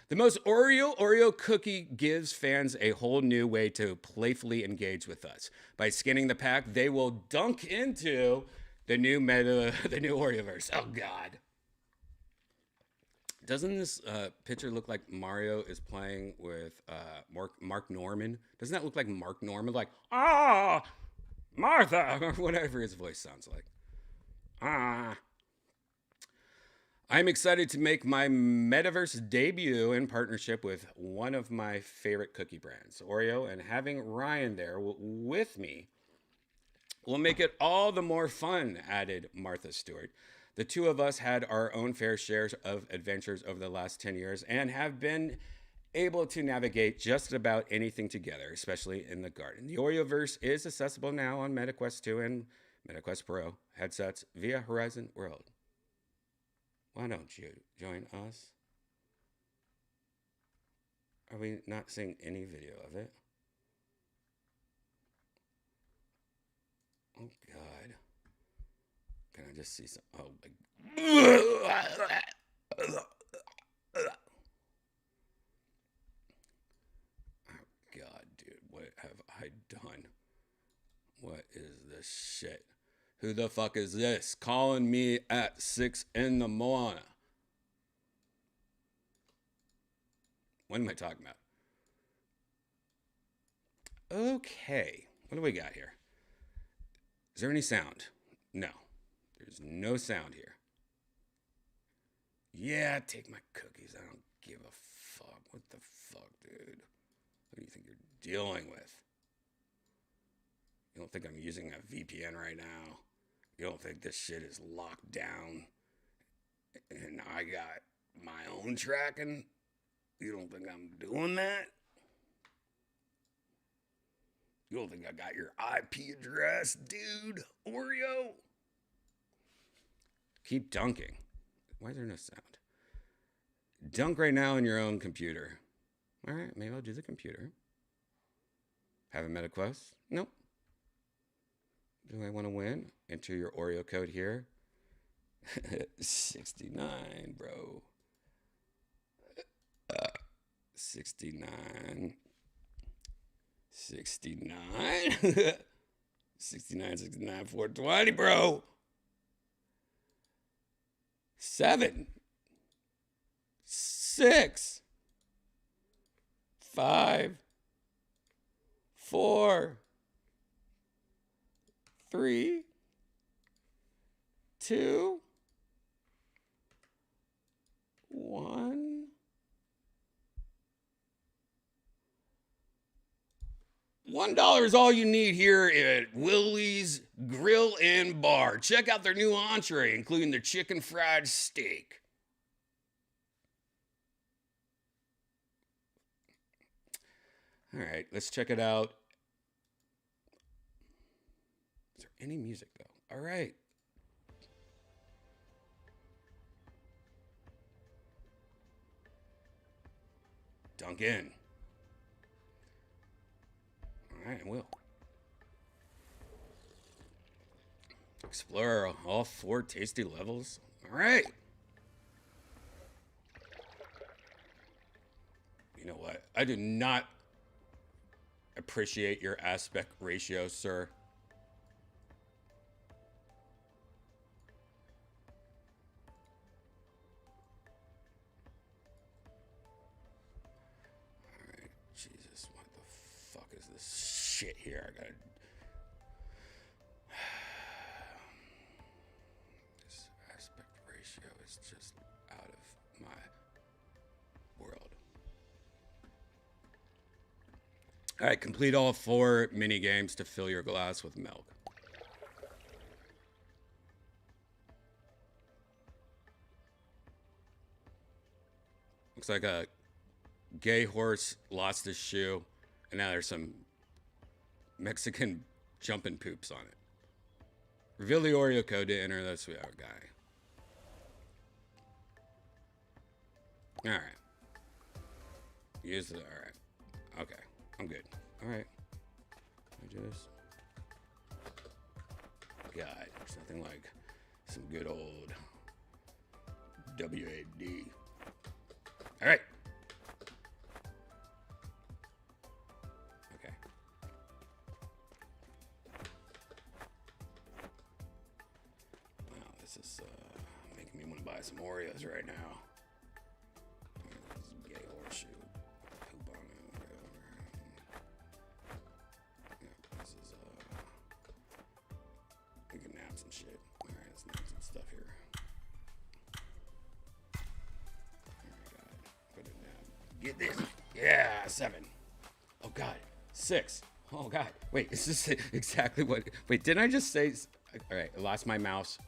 The Most Oreo cookie gives fans a whole new way to playfully engage with us. By scanning the pack, they will dunk into the new Oreoverse. Oh, God. Doesn't this picture look like Mario is playing with Mark Norman? Doesn't that look like Mark Norman? Like, Martha, or whatever his voice sounds like. I'm excited to make my metaverse debut in partnership with one of my favorite cookie brands, Oreo, and having Ryan there with me will make it all the more fun, added Martha Stewart. The two of us had our own fair shares of adventures over the last 10 years and have been able to navigate just about anything together, especially in the garden. The Oreoverse is accessible now on MetaQuest 2 and MetaQuest Pro headsets via Horizon World. Why don't you join us? Are we not seeing any video of it? Oh, God. Can I just see some? Oh, God, dude. What have I done? What is this shit? Who the fuck is this calling me at 6 in the morning? What am I talking about? Okay. What do we got here? Is there any sound? No. There's no sound here. Yeah, take my cookies. I don't give a fuck. What the fuck, dude? What do you think you're dealing with? You don't think I'm using a VPN right now? You don't think this shit is locked down and I got my own tracking? You don't think I'm doing that? You don't think I got your IP address, dude? Oreo? Keep dunking. Why is there no sound? Dunk right now in your own computer. All right, maybe I'll do the computer. Haven't met a quest? Nope. Do I want to win? Enter your Oreo code here. 69, bro. 69. 69. 69, 420, bro. 7. 6. 5. 4. 3. 2. 1. $1 is all you need here at Willie's Grill and Bar. Check out their new entree, including their chicken fried steak. All right, let's check it out. Is there any music, though? All right. Dunk in. All right, I will. Explore all 4 tasty levels. All right. You know what? I do not appreciate your aspect ratio, sir. All right, Jesus, what the fuck is this shit here? I gotta. This aspect ratio is just out of my world. All right, complete all 4 mini games to fill your glass with milk. Looks like a gay horse lost his shoe, and now there's some Mexican jumping poops on it. Reveal the Oreo code to enter the sweet guy. All right. Use the. All right. Okay. I'm good. All right. I just. God, there's nothing like some good old WAD. All right. Okay. Wow, this is making me want to buy some Oreos right now. This is gay horseshoe. Poop on it. Yeah, this is we can nab some shit. All right, let's nab some stuff here. Get this. Yeah, 7. Oh, God. 6. Oh, God. Wait, is this exactly what... Wait, didn't I just say... All right, I lost my mouse.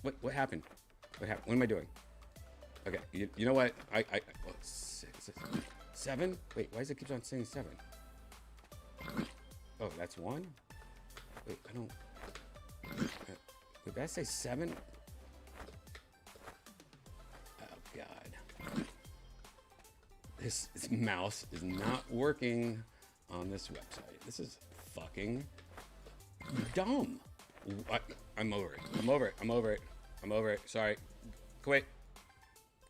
What happened? What happened? What am I doing? Okay, you know what? Well, 7? Wait, why does it keep on saying 7? Oh, that's 1? Wait, I don't... Wait, did I say 7? Oh, God. This mouse is not working on this website. This is fucking dumb. I'm over it. I'm over it. I'm over it. I'm over it. Sorry. Quit.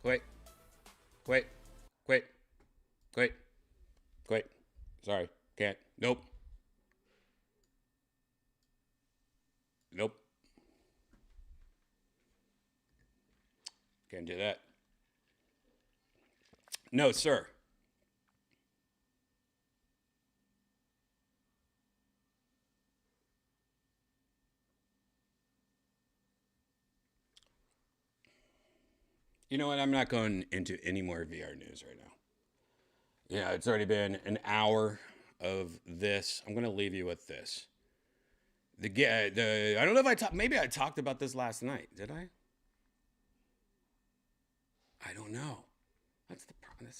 Quit. Quit. Quit. Quit. Quit. Sorry. Can't. Nope. Nope. Can't do that. No, sir. You know what? I'm not going into any more VR news right now. Yeah, it's already been an hour of this. I'm going to leave you with this. I don't know if I talked. Maybe I talked about this last night. Did I? I don't know. That's the problem.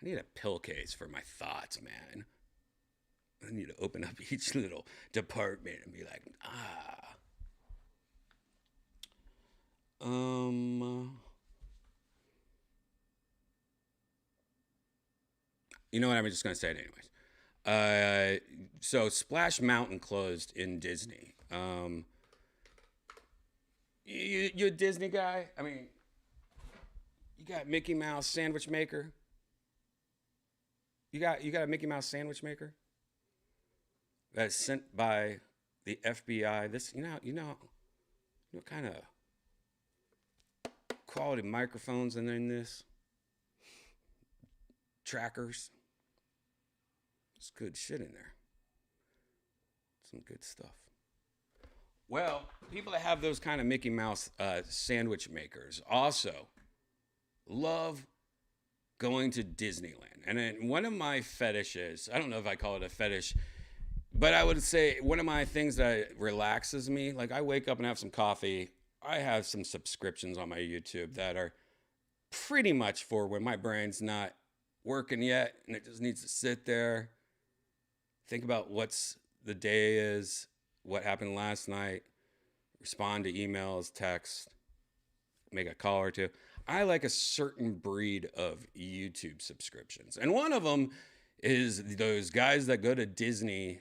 I need a pill case for my thoughts, man. I need to open up each little department and be like, ah. You know what? I'm just gonna say it anyways. So Splash Mountain closed in Disney. You a Disney guy? I mean, you got Mickey Mouse sandwich maker. You got a Mickey Mouse sandwich maker that's sent by the FBI. This what kind of quality microphones and in this trackers. It's good shit in there. Some good stuff. Well, people that have those kind of Mickey Mouse sandwich makers also love going to Disneyland. And then one of my fetishes, I don't know if I call it a fetish, but I would say one of my things that relaxes me, like I wake up and have some coffee. I have some subscriptions on my YouTube that are pretty much for when my brain's not working yet and it just needs to sit there, think about what's the day is, what happened last night, respond to emails, text, make a call or two. I like a certain breed of YouTube subscriptions. And one of them is those guys that go to Disney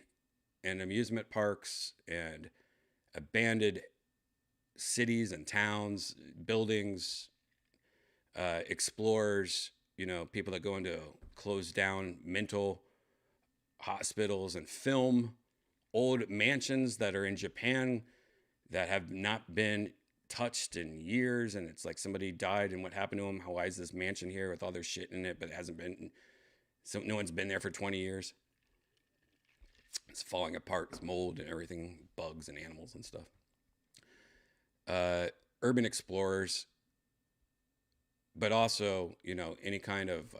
and amusement parks and abandoned cities and towns, buildings, explorers, people that go into closed down mental hospitals and film old mansions that are in Japan that have not been touched in years, and it's like somebody died and what happened to them. Why is this mansion here with all their shit in it, but it hasn't been, so no one's been there for 20 years. It's falling apart. It's mold and everything, bugs and animals and stuff. Urban explorers, but also, any kind of,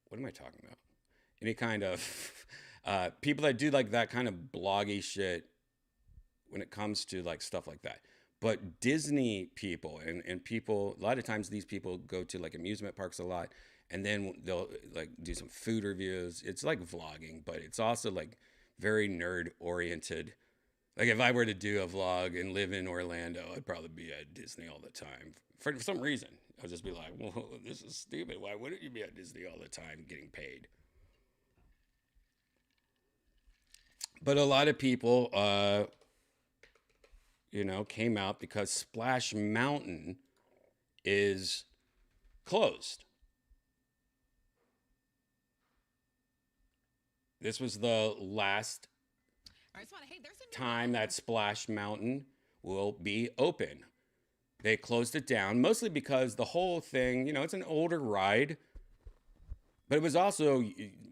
what am I talking about? Any kind of people that do like that kind of bloggy shit when it comes to like stuff like that. But Disney people and people, a lot of times these people go to like amusement parks a lot, and then they'll like do some food reviews. It's like vlogging, but it's also like very nerd oriented. Like if I were to do a vlog and live in Orlando, I'd probably be at Disney all the time. For some reason, I'll just be like, well, this is stupid. Why wouldn't you be at Disney all the time getting paid? But a lot of people, came out because Splash Mountain is closed. This was the last time that Splash Mountain will be open. They closed it down, mostly because the whole thing, it's an older ride, but it was also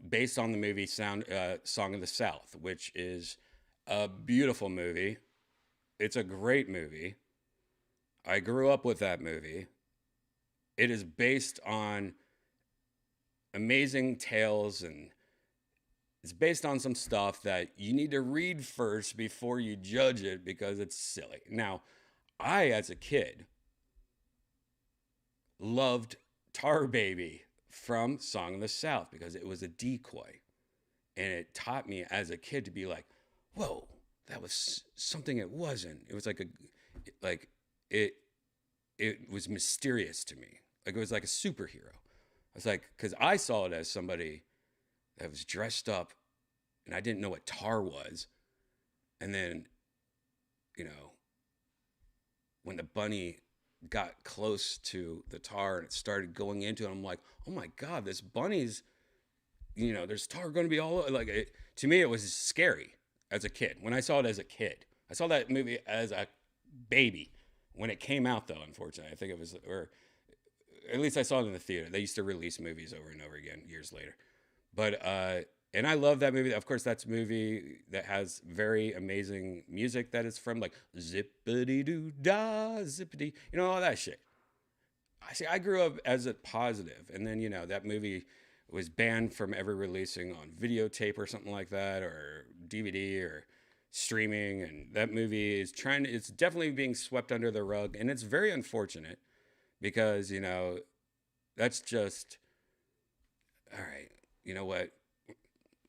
based on the movie Song of the South, which is a beautiful movie. It's a great movie. I grew up with that movie. It is based on amazing tales and it's based on some stuff that you need to read first before you judge it because it's silly. Now, I, as a kid, loved Tar Baby from Song of the South because it was a decoy. And it taught me as a kid to be like, whoa, that was something it wasn't. It was like it, it was mysterious to me. Like it was like a superhero. I was like, because I saw it as somebody that was dressed up and I didn't know what tar was. And then, you know, when the bunny got close to the tar and it started going into it, I'm like, oh my God, this bunny's, there's tar going to be all over. Like, to me, it was scary as a kid. When I saw it as a kid, I saw that movie as a baby. When it came out, though, unfortunately, I think it was, or at least I saw it in the theater. They used to release movies over and over again years later. But and I love that movie. Of course, that's a movie that has very amazing music that is from like zippity doo dah, zippity, all that shit. I see. I grew up as a positive, and then that movie was banned from ever releasing on videotape or something like that, or DVD or streaming. And that movie is it's definitely being swept under the rug, and it's very unfortunate because that's just all right. You know what?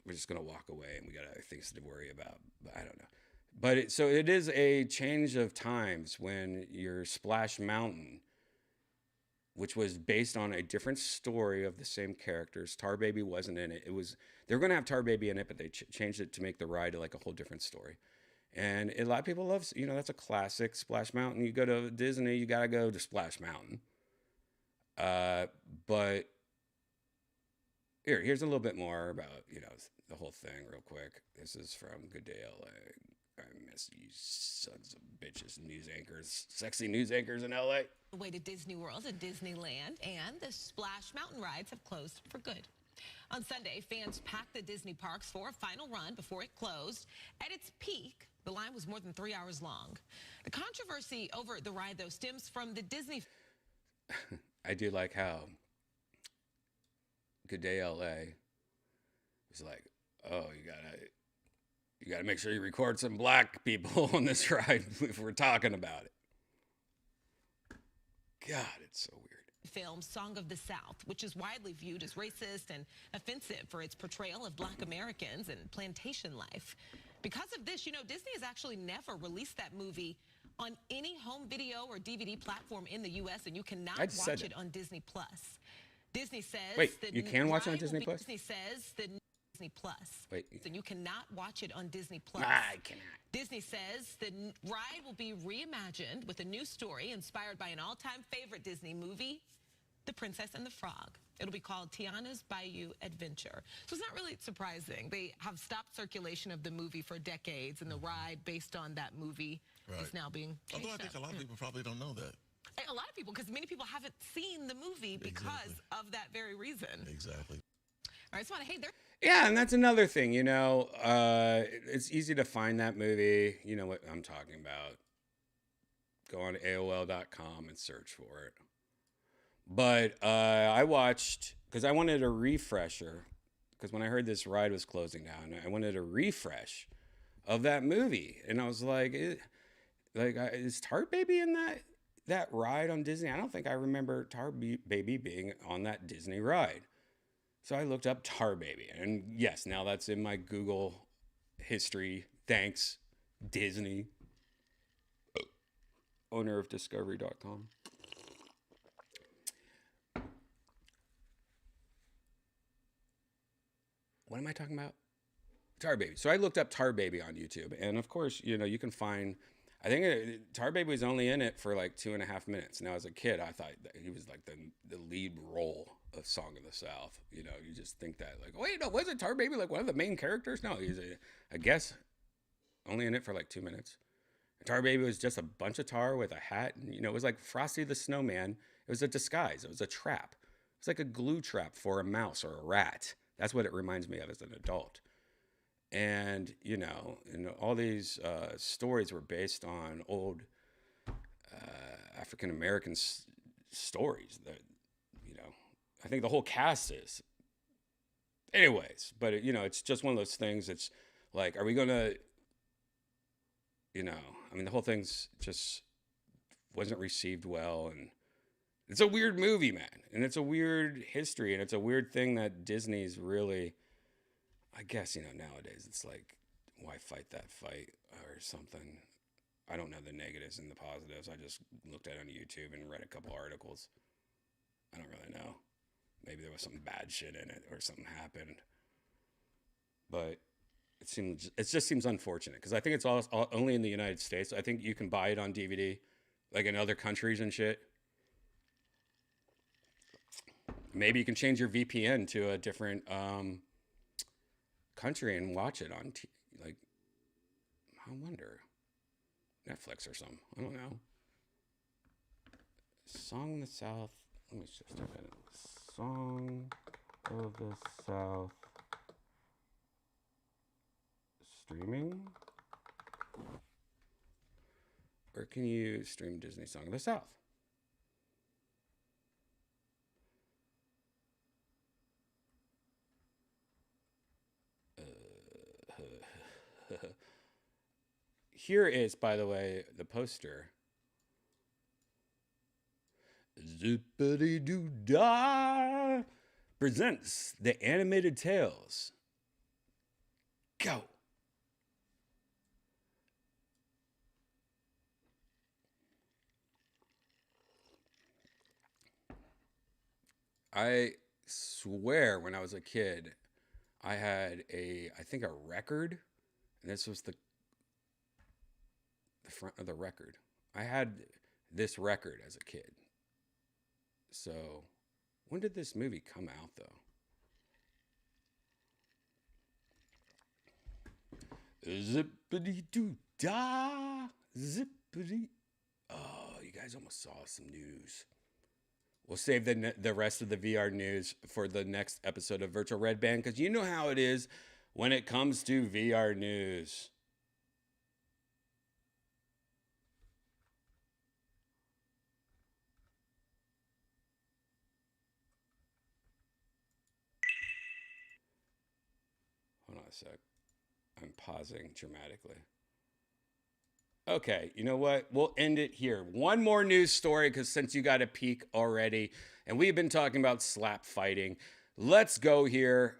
We're just gonna walk away, and we got other things to worry about. But I don't know. But so it is a change of times when your Splash Mountain, which was based on a different story of the same characters. Tar Baby wasn't in it. They were going to have Tar Baby in it, but they changed it to make the ride like a whole different story. And a lot of people love, that's a classic Splash Mountain. You go to Disney, you got to go to Splash Mountain. But here's a little bit more about, the whole thing real quick. This is from Good Day LA. I miss you sons of bitches, news anchors, sexy news anchors in LA. The way to Disney World and Disneyland, and the Splash Mountain rides have closed for good. On Sunday, fans packed the Disney parks for a final run before it closed. At its peak, the line was more than 3 hours long. The controversy over the ride, though, stems from the Disney. I do like how Good Day LA was like, oh, you gotta make sure you record some black people on this ride if we're talking about it. God, it's so weird. Film Song of the South, which is widely viewed as racist and offensive for its portrayal of black Americans and plantation life. Because of this, Disney has actually never released that movie on any home video or DVD platform in the U.S., and you cannot watch it on Disney Plus. Disney says... Wait, you can watch it on Disney Plus? Disney says the Disney Plus. Wait. So you cannot watch it on Disney Plus. I cannot. Disney says the ride will be reimagined with a new story inspired by an all-time favorite Disney movie, The Princess and the Frog. It'll be called Tiana's Bayou Adventure. So it's not really surprising. They have stopped circulation of the movie for decades, and the ride based on that movie is now being changed. Although I think a lot of people probably don't know that. A lot of people, because many people haven't seen the movie because of that very reason. Exactly. All right, so hey, there. Yeah, and that's another thing, it's easy to find that movie. You know what I'm talking about. Go on AOL.com and search for it. But I watched, because I wanted a refresher, because when I heard this ride was closing down, I wanted a refresh of that movie. And I was like, is Tar Baby in that ride on Disney? I don't think I remember Tar Baby being on that Disney ride. So I looked up Tar Baby, and yes, now that's in my Google history. Thanks, Disney. Owner of Discovery.com. What am I talking about? Tar Baby. So I looked up Tar Baby on YouTube, and of course, you can find. I think Tar Baby was only in it for like 2.5 minutes. Now, as a kid, I thought that he was like the lead role of Song of the South. You just think that like, wait, no, wasn't Tar Baby like one of the main characters? No, he's I guess only in it for like 2 minutes. Tar Baby was just a bunch of tar with a hat, and it was like Frosty the Snowman. It was a disguise. It was a trap. It's like a glue trap for a mouse or a rat. That's what it reminds me of as an adult. And, all these stories were based on old African-American stories that, I think the whole cast is. Anyways, but it's just one of those things. It's like, are we gonna, I mean, the whole thing's just wasn't received well, and it's a weird movie, man, and it's a weird history, and it's a weird thing that Disney's really, I guess, nowadays it's like, why fight that fight or something? I don't know the negatives and the positives. I just looked at it on YouTube and read a couple articles. I don't really know. Maybe there was some bad shit in it or something happened. But it just seems unfortunate because I think it's all only in the United States. I think you can buy it on DVD, like in other countries and shit. Maybe you can change your VPN to a different country and watch it on like, I wonder, Netflix or something. I don't know. Song of the South. Let me just type in Song of the South streaming. Or can you stream Disney Song of the South? Here is, by the way, the poster. Zippity doo dah presents the animated tales. Go. I swear when I was a kid, I had I think a record, and this was the front of the record. I had this record as a kid. So, when did this movie come out, though? Zippity doo dah, zippity. Oh, you guys almost saw some news. We'll save the rest of the VR news for the next episode of Virtual Redban, because you know how it is when it comes to VR news. Hold on a sec. I'm pausing dramatically. Okay, you know what? We'll end it here. One more news story, because since you got a peek already, and we've been talking about slap fighting, let's go here.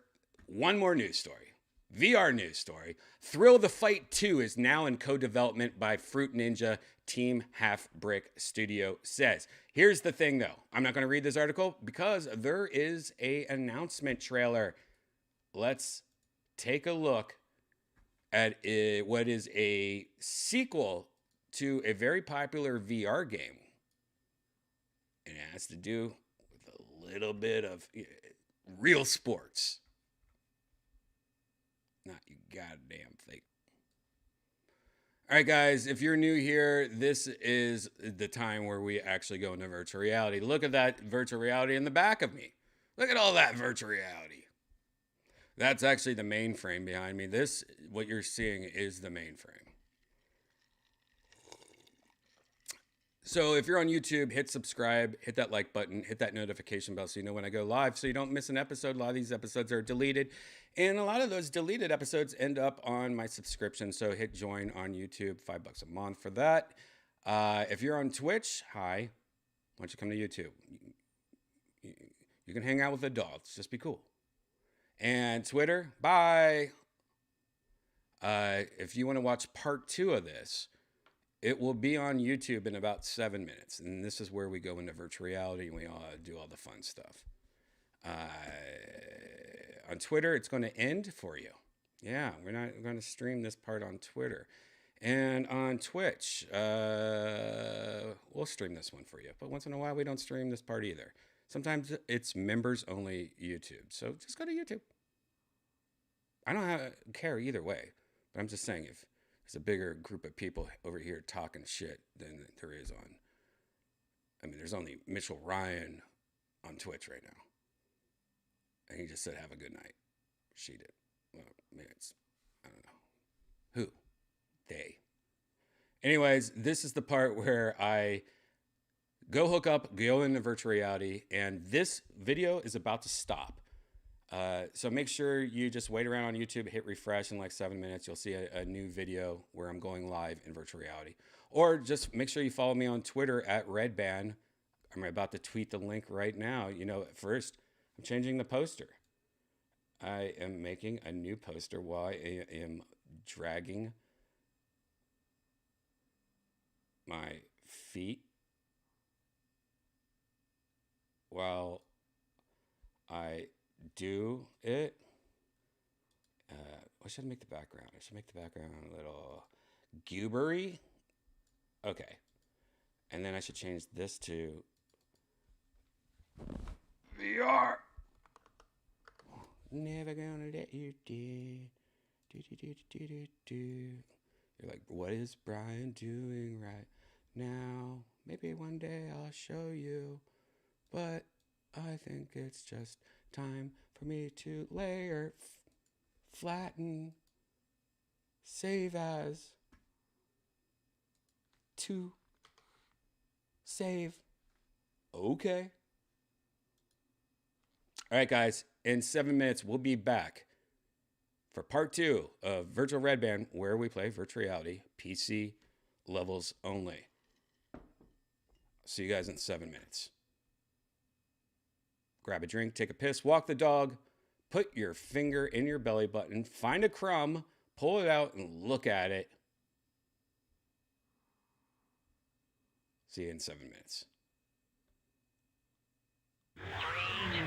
One more news story. VR news story. Thrill the Fight 2 is now in co-development by Fruit Ninja. Team Half Brick Studio says. Here's the thing, though. I'm not going to read this article because there is an announcement trailer. Let's take a look at what is a sequel to a very popular VR game. And it has to do with a little bit of real sports. Not you goddamn fake. All right, guys, if you're new here, this is the time where we actually go into virtual reality. Look at that virtual reality in the back of me. Look at all that virtual reality. That's actually the mainframe behind me. This, what you're seeing, is the mainframe. So if you're on YouTube, hit subscribe, hit that like button, hit that notification bell so you know when I go live so you don't miss an episode. A lot of these episodes are deleted, and a lot of those deleted episodes end up on my subscription. So hit join on YouTube, $5 a month for that. If you're on Twitch, hi, why don't you come to YouTube? You can hang out with adults. Just be cool. And Twitter, bye. If you want to watch part 2 of this, it will be on YouTube in about 7 minutes. And this is where we go into virtual reality and we all do all the fun stuff. On Twitter, it's going to end for you. Yeah, we're not going to stream this part on Twitter. And on Twitch, we'll stream this one for you. But once in a while, we don't stream this part either. Sometimes it's members only YouTube. So just go to YouTube. I don't care either way. But I'm just saying, if there's a bigger group of people over here talking shit than there is on. I mean, there's only Mitchell Ryan on Twitch right now. And he just said, have a good night. She did. Well, maybe it's, I don't know. Who? They. Anyways, this is the part where I go hook up, go into virtual reality, and this video is about to stop. So make sure you just wait around on YouTube, hit refresh in like 7 minutes. You'll see a new video where I'm going live in virtual reality. Or just make sure you follow me on Twitter at redban. I'm about to tweet the link right now. You know, first, I'm changing the poster. I am making a new poster while I am dragging my feet while I do it. What should I make the background? I should make the background a little goobery. Okay. And then I should change this to VR. Never gonna let you do. You're like, what is Brian doing right now? Maybe one day I'll show you. But I think it's just time for me to layer, flatten, save as, to save. Okay. All right, guys. In 7 minutes, we'll be back for part 2 of Virtual Redban, where we play virtual reality, PC levels only. See you guys in 7 minutes. Grab a drink, take a piss, walk the dog, put your finger in your belly button, find a crumb, pull it out, and look at it. See you in 7 minutes. 3, 2,